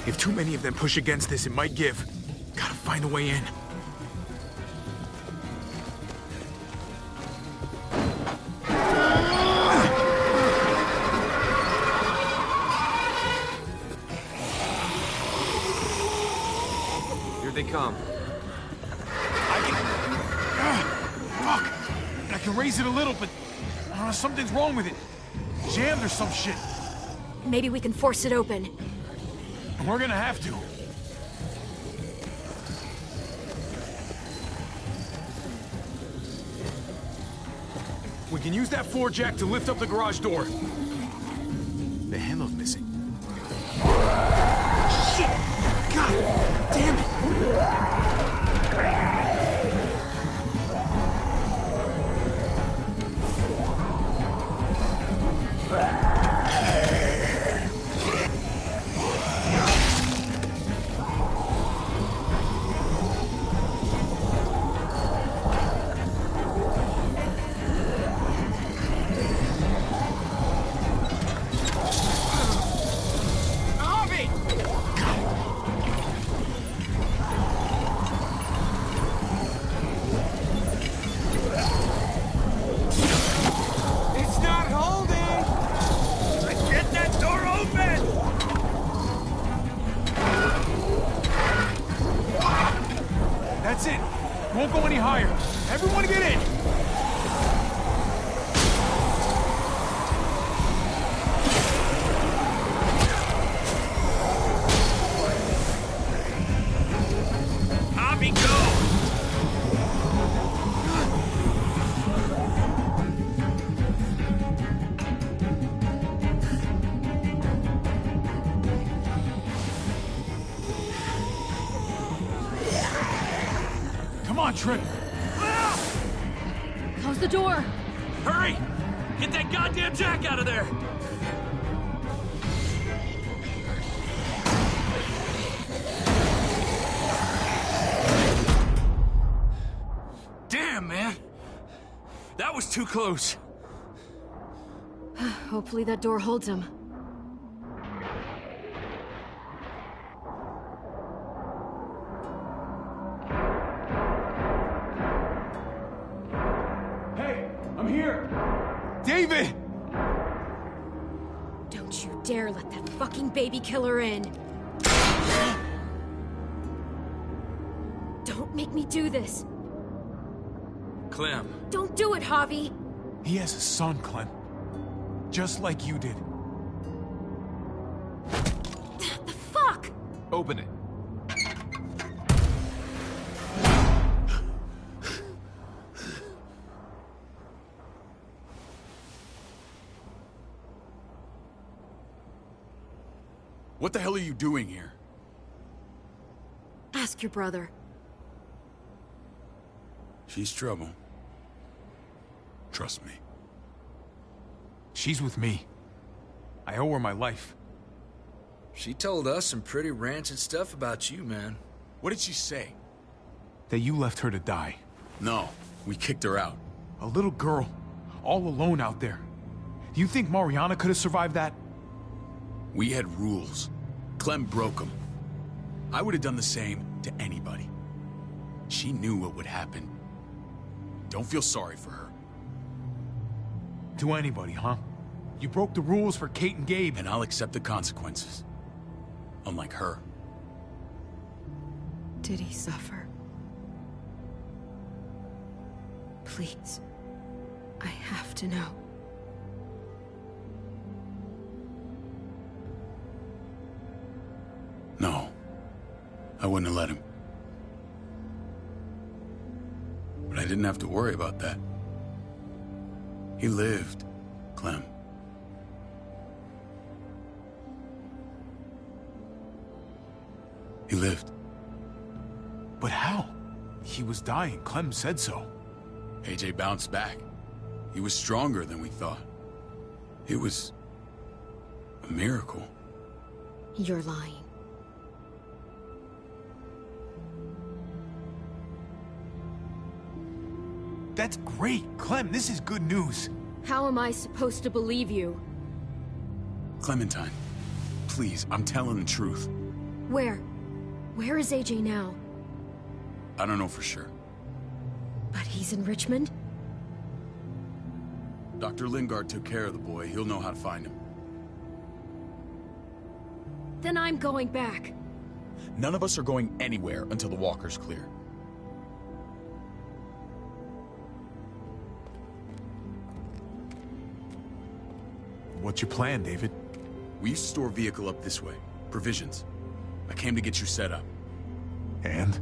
If too many of them push against this, it might give. Gotta find a way in. Here they come. Fuck! I can raise it a little, but something's wrong with it. Jammed or some shit. Maybe we can force it open. We're gonna have to. We can use that floor jack to lift up the garage door. The handle's missing. Shit! God damn it! That's it. Won't go any higher. Everyone get in. Hobby, go! Come on, Tripp. Close the door. Hurry! Get that goddamn jack out of there! Damn, man! That was too close. Hopefully that door holds him. Hey, I'm here! David! Don't you dare let that fucking baby killer in. Don't make me do this. Clem. Don't do it, Javi. He has a son, Clem. Just like you did. The fuck? Open it. What the hell are you doing here? Ask your brother. She's trouble. Trust me. She's with me. I owe her my life. She told us some pretty rancid stuff about you, man. What did she say? That you left her to die. No, we kicked her out. A little girl, all alone out there. Do you think Mariana could have survived that? We had rules. Clem broke them. I would have done the same to anybody. She knew what would happen. Don't feel sorry for her. To anybody, huh? You broke the rules for Kate and Gabe. And I'll accept the consequences. Unlike her. Did he suffer? Please. I have to know. No. I wouldn't have let him. But I didn't have to worry about that. He lived, Clem. He lived. But how? He was dying. Clem said so. AJ bounced back. He was stronger than we thought. It was a miracle. You're lying. That's great. Clem, this is good news. How am I supposed to believe you? Clementine, please, I'm telling the truth. Where? Where is AJ now? I don't know for sure. But he's in Richmond? Dr. Lingard took care of the boy. He'll know how to find him. Then I'm going back. None of us are going anywhere until the walker's clear. What's your plan, David? We used to store a vehicle up this way. Provisions. I came to get you set up. And?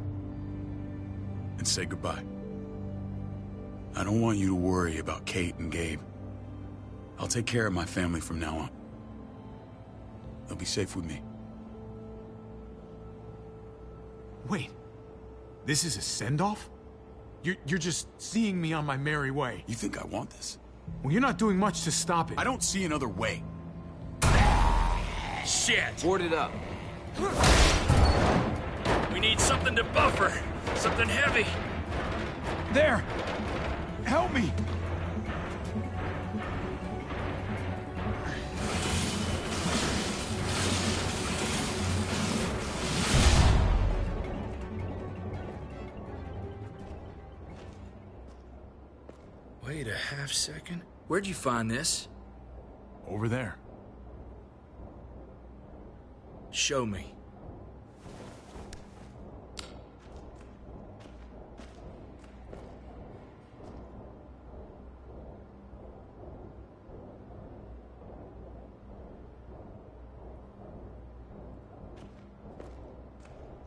And say goodbye. I don't want you to worry about Kate and Gabe. I'll take care of my family from now on. They'll be safe with me. Wait. This is a send-off? You're just seeing me on my merry way. You think I want this? Well, you're not doing much to stop it. I don't see another way. Shit! Board it up. We need something to buffer. Something heavy. There! Help me! Wait a half second. Where'd you find this? Over there. Show me.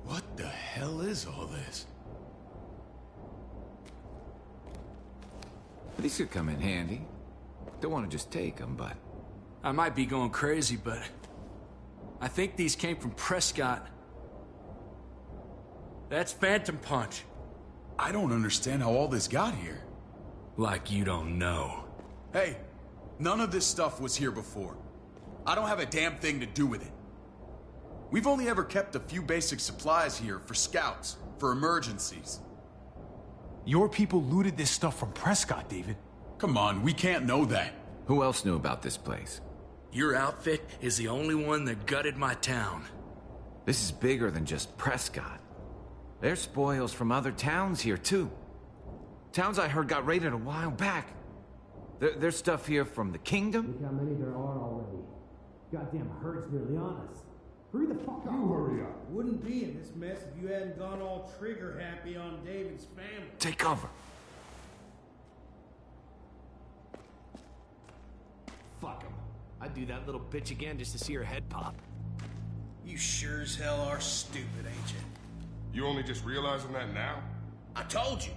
What the hell is all this? These could come in handy. Don't want to just take them, but... I might be going crazy, but... I think these came from Prescott. That's Phantom Punch. I don't understand how all this got here. Like you don't know. Hey, None of this stuff was here before. I don't have a damn thing to do with it. We've only ever kept a few basic supplies here for scouts, for emergencies. Your people looted this stuff from Prescott, David. Come on, we can't know that. Who else knew about this place? Your outfit is the only one that gutted my town. This is bigger than just Prescott. There's spoils from other towns here, too. Towns I heard got raided a while back. There's stuff here from the Kingdom. Look how many there are already. Goddamn herd's nearly on us. Hurry the fuck up. You hurry up. Wouldn't be in this mess if you hadn't gone all trigger happy on David's family. Take cover. Fuck him. I'd do that little bitch again just to see her head pop. You sure as hell are stupid, ain't you? You only just realizing that now? I told you.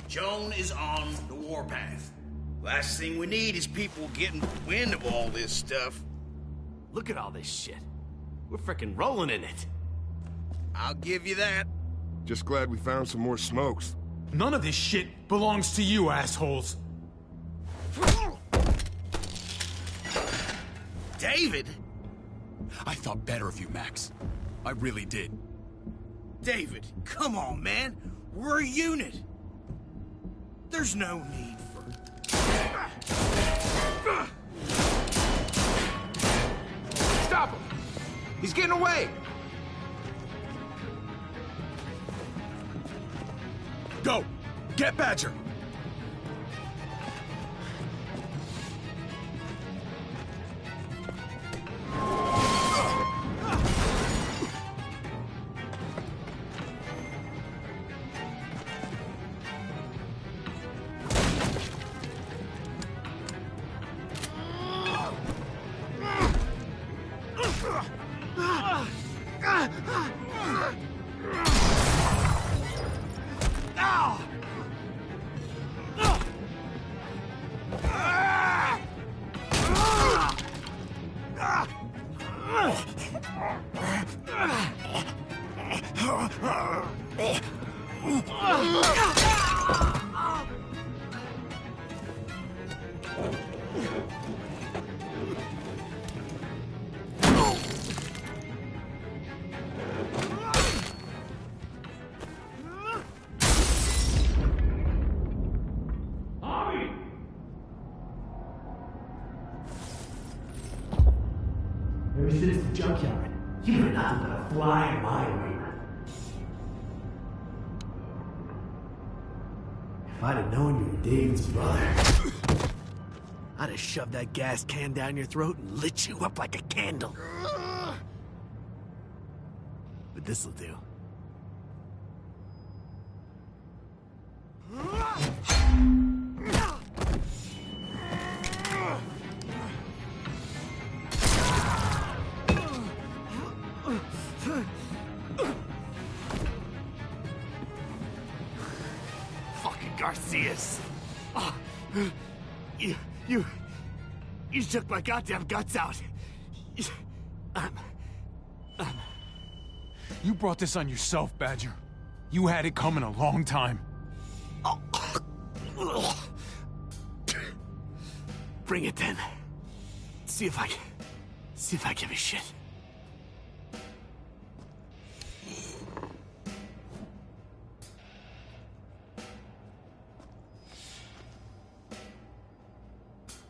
Joan is on the warpath. Last thing we need is people getting wind of all this stuff. Look at all this shit. We're frickin' rolling in it. I'll give you that. Just glad we found some more smokes. None of this shit belongs to you, assholes. David? I thought better of you, Max. I really did. David, come on, man. We're a unit. There's no need for... Stop him! He's getting away! Go! Get Badger! Ever since the junkyard, you were nothing but a fly in my way. If I'd have known you were David's brother, I'd have shoved that gas can down your throat and lit you up like a candle. But this'll do. Fucking Garcias. Oh, you took my goddamn guts out. You brought this on yourself, Badger. You had it coming a long time. Bring it then. See if I give a shit.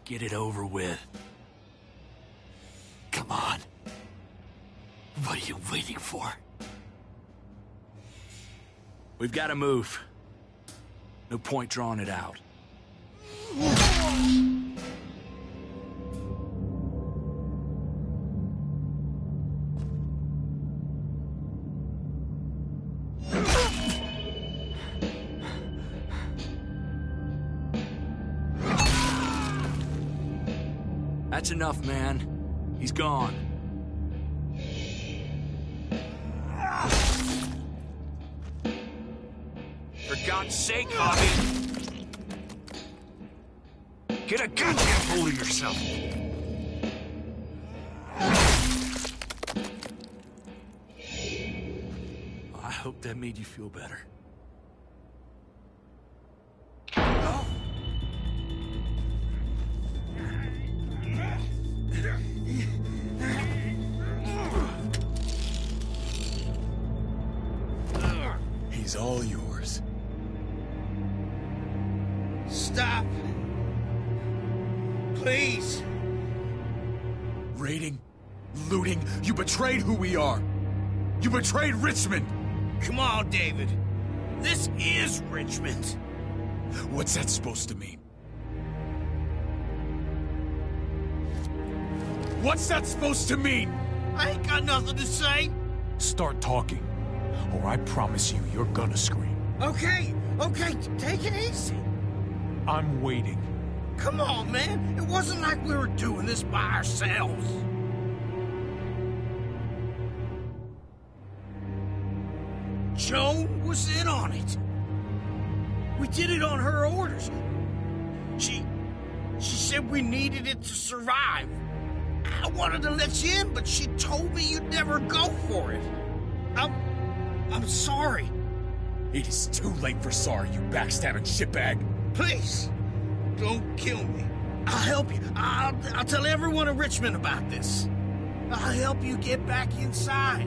Get it over with. Come on. What are you waiting for? We've got to move. No point drawing it out. That's enough, man. He's gone. For God's sake, Javi! Get a goddamn hold of yourself! I hope that made you feel better. She's all yours. Stop. Please. Raiding, looting, you betrayed who we are. You betrayed Richmond. Come on, David. This is Richmond. What's that supposed to mean? What's that supposed to mean? I ain't got nothing to say. Start talking, or I promise you, you're gonna scream. Okay, take it easy. I'm waiting. Come on, man. It wasn't like we were doing this by ourselves. Joan was in on it. We did it on her orders. She said we needed it to survive. I wanted to let you in, but she told me you'd never go for it. I'm sorry. It is too late for sorry, you backstabbing shitbag. Please, don't kill me. I'll help you. I'll tell everyone in Richmond about this. I'll help you get back inside.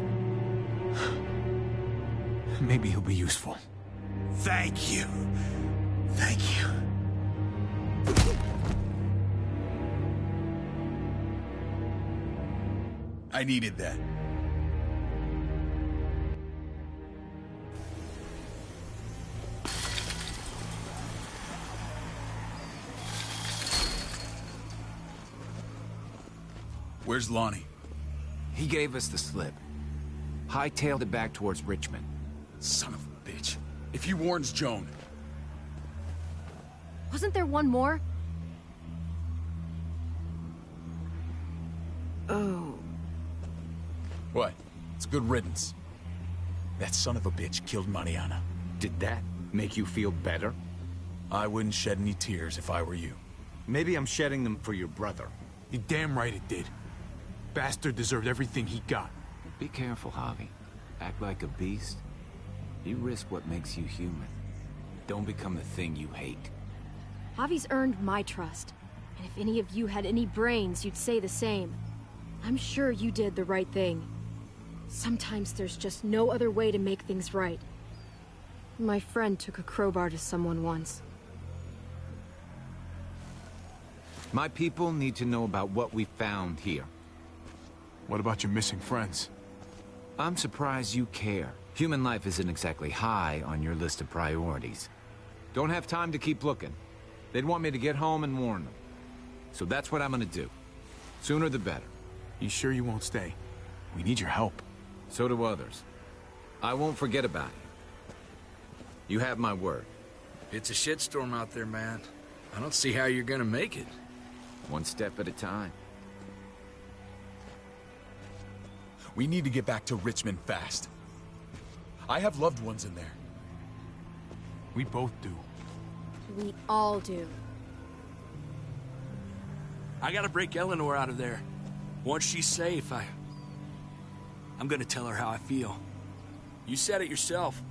Maybe he'll be useful. Thank you. Thank you. I needed that. Where's Lonnie? He gave us the slip. Hightailed it back towards Richmond. Son of a bitch. If he warns Joan... Wasn't there one more? Oh. What? It's good riddance. That son of a bitch killed Mariana. Did that make you feel better? I wouldn't shed any tears if I were you. Maybe I'm shedding them for your brother. You're damn right it did. Bastard deserved everything he got. Be careful, Javi. Act like a beast. You risk what makes you human. Don't become the thing you hate. Javi's earned my trust. And if any of you had any brains, you'd say the same. I'm sure you did the right thing. Sometimes there's just no other way to make things right. My friend took a crowbar to someone once. My people need to know about what we found here. What about your missing friends? I'm surprised you care. Human life isn't exactly high on your list of priorities. Don't have time to keep looking. They'd want me to get home and warn them. So that's what I'm gonna do. Sooner the better. You sure you won't stay? We need your help. So do others. I won't forget about you. You have my word. It's a shitstorm out there, man. I don't see how you're gonna make it. One step at a time. We need to get back to Richmond fast. I have loved ones in there. We both do. We all do. I gotta break Eleanor out of there. Once she's safe, I'm gonna tell her how I feel. You said it yourself.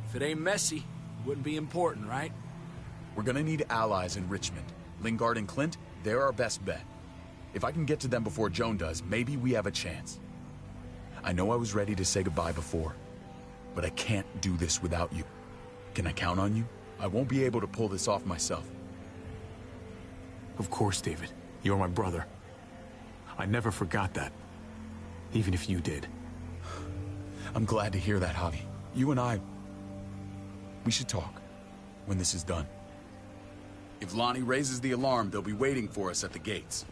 If it ain't messy, it wouldn't be important, right? We're gonna need allies in Richmond. Lingard and Clint, they're our best bet. If I can get to them before Joan does, maybe we have a chance. I know I was ready to say goodbye before, but I can't do this without you. Can I count on you? I won't be able to pull this off myself. Of course, David. You're my brother. I never forgot that. Even if you did. I'm glad to hear that, Javi. You and I... we should talk. When this is done. If Lonnie raises the alarm, they'll be waiting for us at the gates.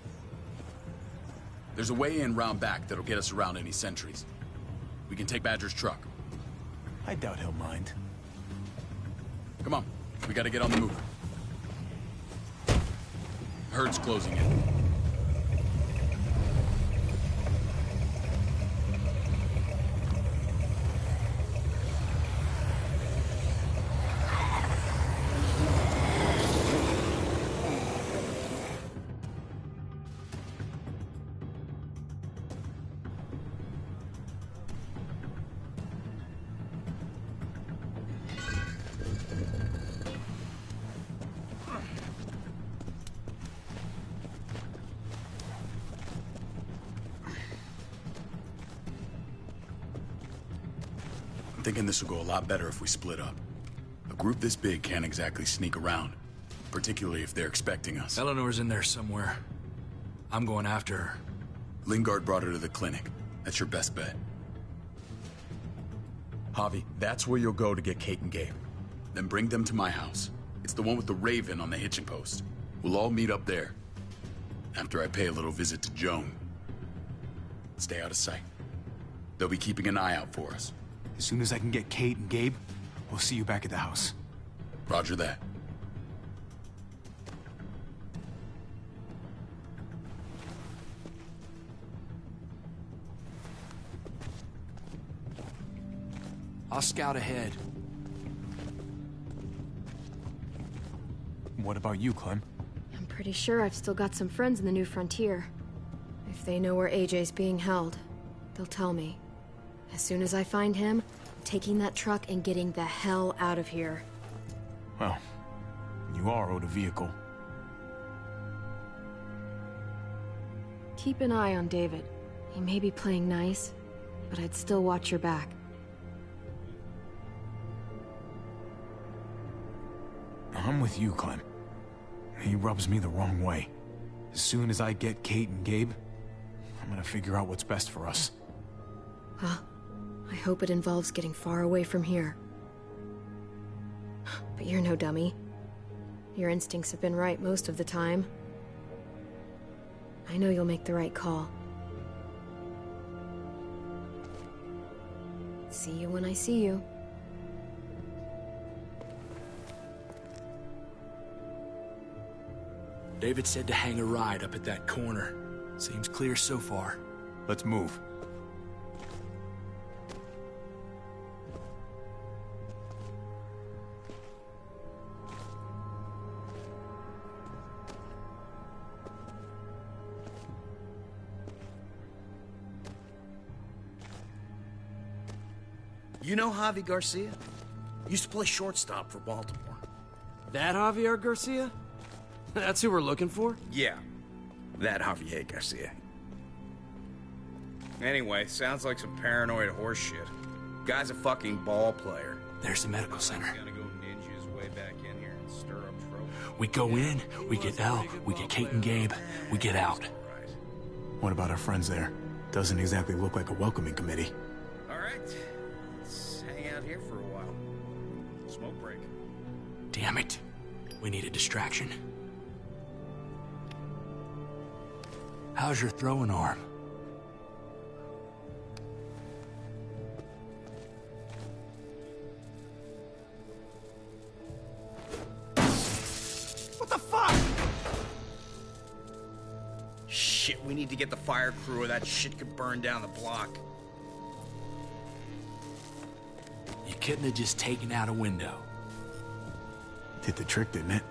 There's a way in round back that'll get us around any sentries. We can take Badger's truck. I doubt he'll mind. Come on. We gotta get on the move. Herd's closing in. I'm thinking this will go a lot better if we split up. A group this big can't exactly sneak around, particularly if they're expecting us. Eleanor's in there somewhere. I'm going after her. Lingard brought her to the clinic. That's your best bet. Javi, that's where you'll go to get Kate and Gabe. Then bring them to my house. It's the one with the Raven on the hitching post. We'll all meet up there. After I pay a little visit to Joan. Stay out of sight. They'll be keeping an eye out for us. As soon as I can get Kate and Gabe, we'll see you back at the house. Roger that. I'll scout ahead. What about you, Clem? I'm pretty sure I've still got some friends in the New Frontier. If they know where AJ's being held, they'll tell me. As soon as I find him, I'm taking that truck and getting the hell out of here. Well, you are owed a vehicle. Keep an eye on David. He may be playing nice, but I'd still watch your back. I'm with you, Clem. He rubs me the wrong way. As soon as I get Kate and Gabe, I'm gonna figure out what's best for us. Well, I hope it involves getting far away from here. But you're no dummy. Your instincts have been right most of the time. I know you'll make the right call. See you when I see you. David said to hang a ride up at that corner. Seems clear so far. Let's move. You know Javi Garcia? Used to play shortstop for Baltimore. That Javier Garcia? That's who we're looking for? Yeah, that Javier Garcia. Anyway, sounds like some paranoid horse shit. Guy's a fucking ball player. There's the medical center. He's gonna go ninja his way back in here and stir up trouble. We go in, we get Elle, we get Kate and Gabe, we get out. What about our friends there? Doesn't exactly look like a welcoming committee. All right, let's hang out here for a while. Smoke break. Damn it. We need a distraction. How's your throwing arm? What the fuck? Shit, we need to get the fire crew or that shit could burn down the block. You couldn't have just taken out a window. Did the trick, didn't it?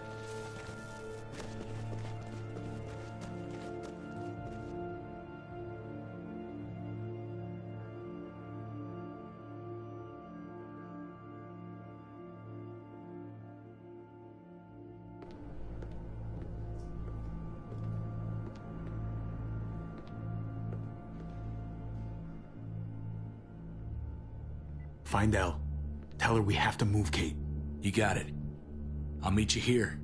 Find Elle. Tell her we have to move Kate. You got it. I'll meet you here.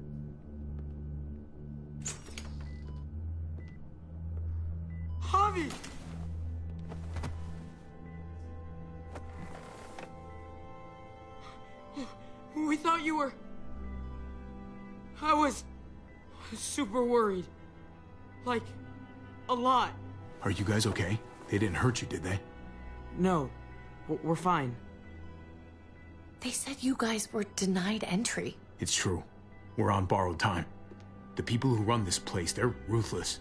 Javi! We thought you were... I was super worried. Like, a lot. Are you guys okay? They didn't hurt you, did they? No, we're fine. They said you guys were denied entry. It's true. We're on borrowed time. The people who run this place, they're ruthless.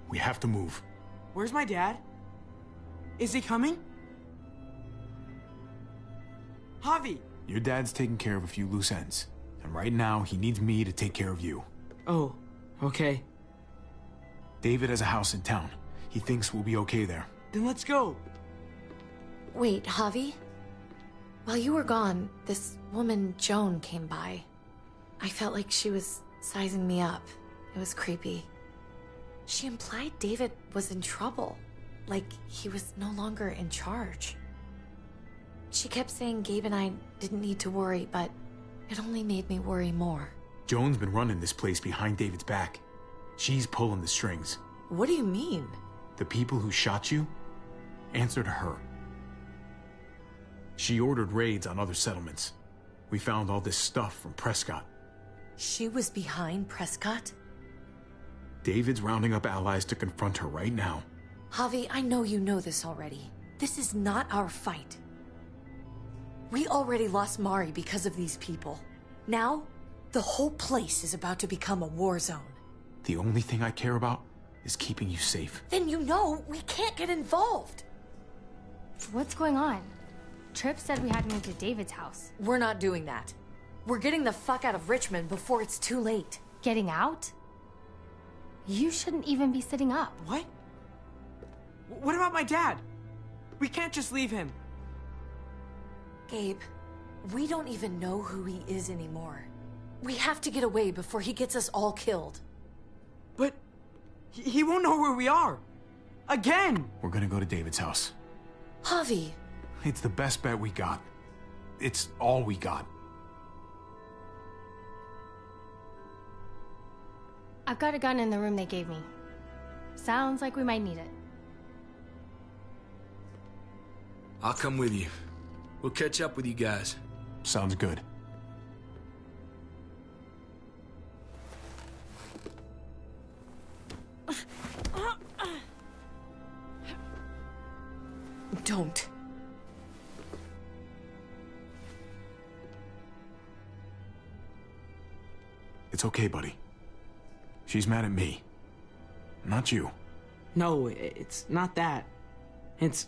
We have to move. Where's my dad? Is he coming? Javi! Your dad's taking care of a few loose ends. And right now, he needs me to take care of you. Oh, okay. David has a house in town. He thinks we'll be okay there. Then let's go. Wait, Javi? While you were gone, this woman, Joan, came by. I felt like she was sizing me up. It was creepy. She implied David was in trouble. Like he was no longer in charge. She kept saying Gabe and I didn't need to worry, but it only made me worry more. Joan's been running this place behind David's back. She's pulling the strings. What do you mean? The people who shot you answer to her. She ordered raids on other settlements. We found all this stuff from Prescott. She was behind Prescott? David's rounding up allies to confront her right now. Javi, I know you know this already. This is not our fight. We already lost Mari because of these people. Now, the whole place is about to become a war zone. The only thing I care about is keeping you safe. Then you know we can't get involved. What's going on? Tripp said we had to move to David's house. We're not doing that. We're getting the fuck out of Richmond before it's too late. Getting out? You shouldn't even be sitting up. What? What about my dad? We can't just leave him. Gabe, we don't even know who he is anymore. We have to get away before he gets us all killed. But he won't know where we are. Again! We're gonna go to David's house. Javi! It's the best bet we got. It's all we got. I've got a gun in the room they gave me. Sounds like we might need it. I'll come with you. We'll catch up with you guys. Sounds good. Don't. It's okay, buddy. She's mad at me. Not you. No, it's not that. It's...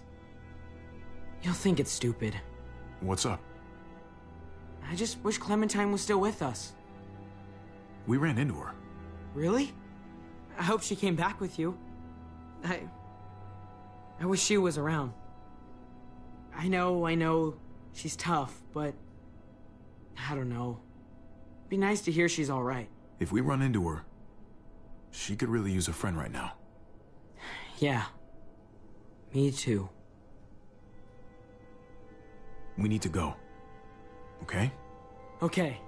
You'll think it's stupid. What's up? I just wish Clementine was still with us. We ran into her. Really? I hope she came back with you. I wish she was around. I know, she's tough, but... I don't know. Be nice to hear she's alright. If we run into her, she could really use a friend right now. Yeah. Me too. We need to go. Okay? Okay.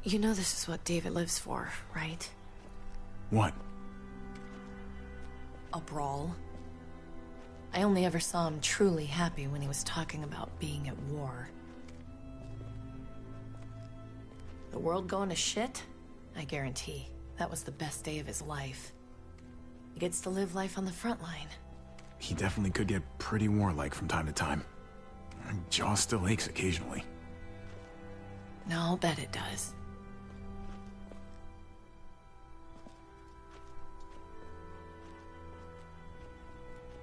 You know this is what David lives for, right? What? A brawl. I only ever saw him truly happy when he was talking about being at war. The world going to shit? I guarantee that was the best day of his life. He gets to live life on the front line. He definitely could get pretty warlike from time to time. My jaw still aches occasionally. No, I'll bet it does.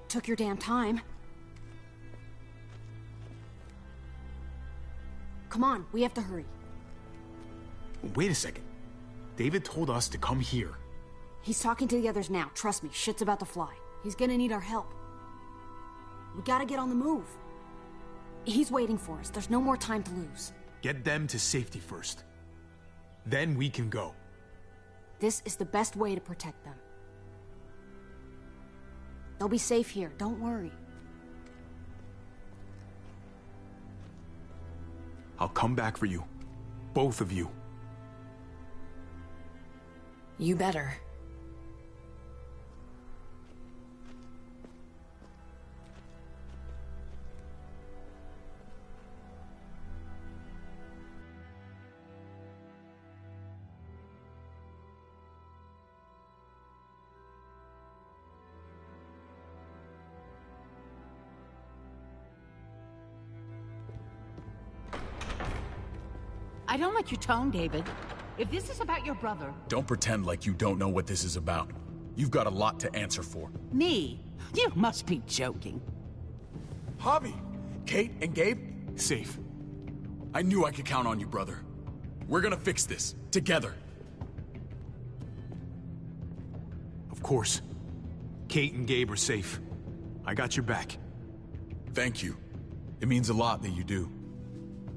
Took your damn time. Come on, we have to hurry. Wait a second. David told us to come here. He's talking to the others now. Trust me, shit's about to fly. He's gonna need our help. We gotta get on the move. He's waiting for us. There's no more time to lose. Get them to safety first. Then we can go. This is the best way to protect them. They'll be safe here, don't worry. I'll come back for you. Both of you. You better. I don't like your tone, David. If this is about your brother... Don't pretend like you don't know what this is about. You've got a lot to answer for. Me? You must be joking. Javi! Kate and Gabe? Safe. I knew I could count on you, brother. We're gonna fix this. Together. Of course. Kate and Gabe are safe. I got your back. Thank you. It means a lot that you do.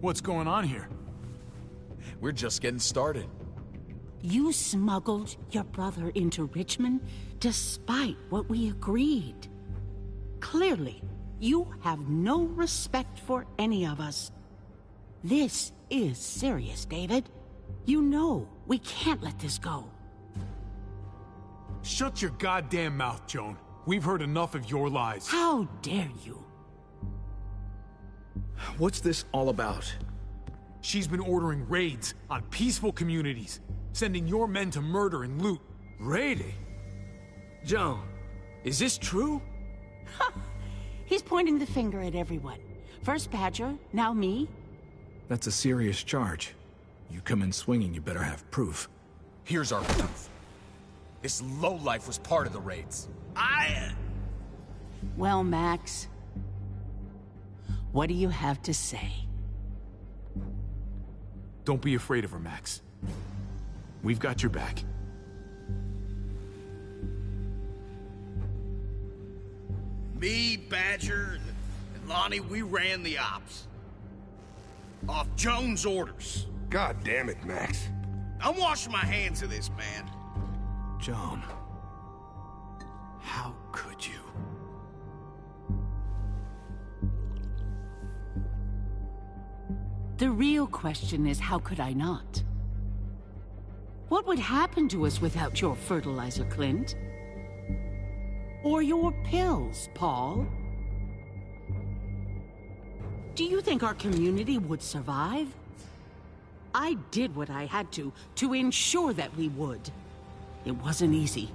What's going on here? We're just getting started. You smuggled your brother into Richmond despite what we agreed. Clearly, you have no respect for any of us. This is serious, David. You know we can't let this go. Shut your goddamn mouth, Joan. We've heard enough of your lies. How dare you? What's this all about? She's been ordering raids on peaceful communities, sending your men to murder and loot. Raiding? Joan, is this true? He's pointing the finger at everyone. First Badger, now me. That's a serious charge. You come in swinging, you better have proof. Here's our proof. This lowlife was part of the raids. Well, Max, what do you have to say? Don't be afraid of her, Max. We've got your back. Me, Badger, and Lonnie, we ran the ops. Off Joan's orders. God damn it, Max. I'm washing my hands of this, man. Joan, how could you? The real question is, how could I not? What would happen to us without your fertilizer, Clint? Or your pills, Paul? Do you think our community would survive? I did what I had to ensure that we would. It wasn't easy.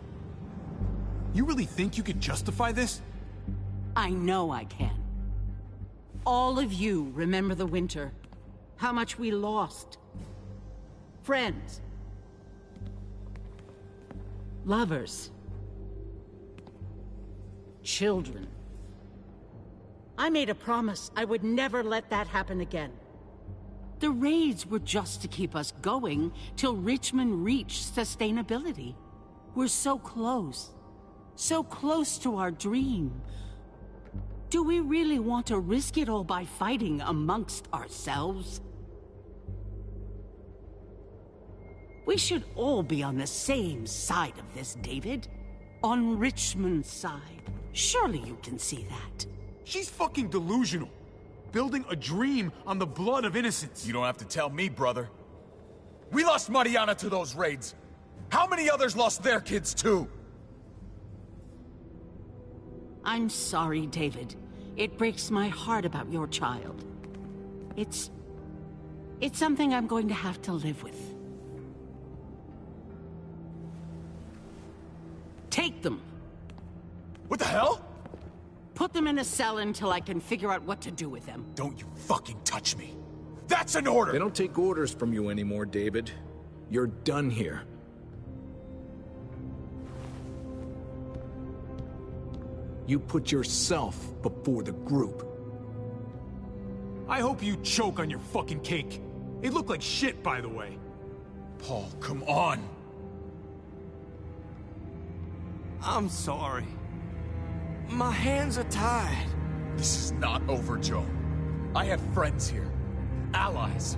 You really think you could justify this? I know I can. All of you remember the winter. How much we lost. Friends. Lovers. Children. I made a promise I would never let that happen again. The raids were just to keep us going till Richmond reached sustainability. We're so close to our dream. Do we really want to risk it all by fighting amongst ourselves? We should all be on the same side of this, David. On Richmond's side. Surely you can see that. She's fucking delusional. Building a dream on the blood of innocents. You don't have to tell me, brother. We lost Mariana to those raids. How many others lost their kids too? I'm sorry, David. It breaks my heart about your child. It's something I'm going to have to live with. Take them. What the hell? Put them in a cell until I can figure out what to do with them. Don't you fucking touch me. That's an order! They don't take orders from you anymore, David. You're done here. You put yourself before the group. I hope you choke on your fucking cake. It looked like shit, by the way. Paul, come on! I'm sorry. My hands are tied. This is not over, Joe. I have friends here. Allies.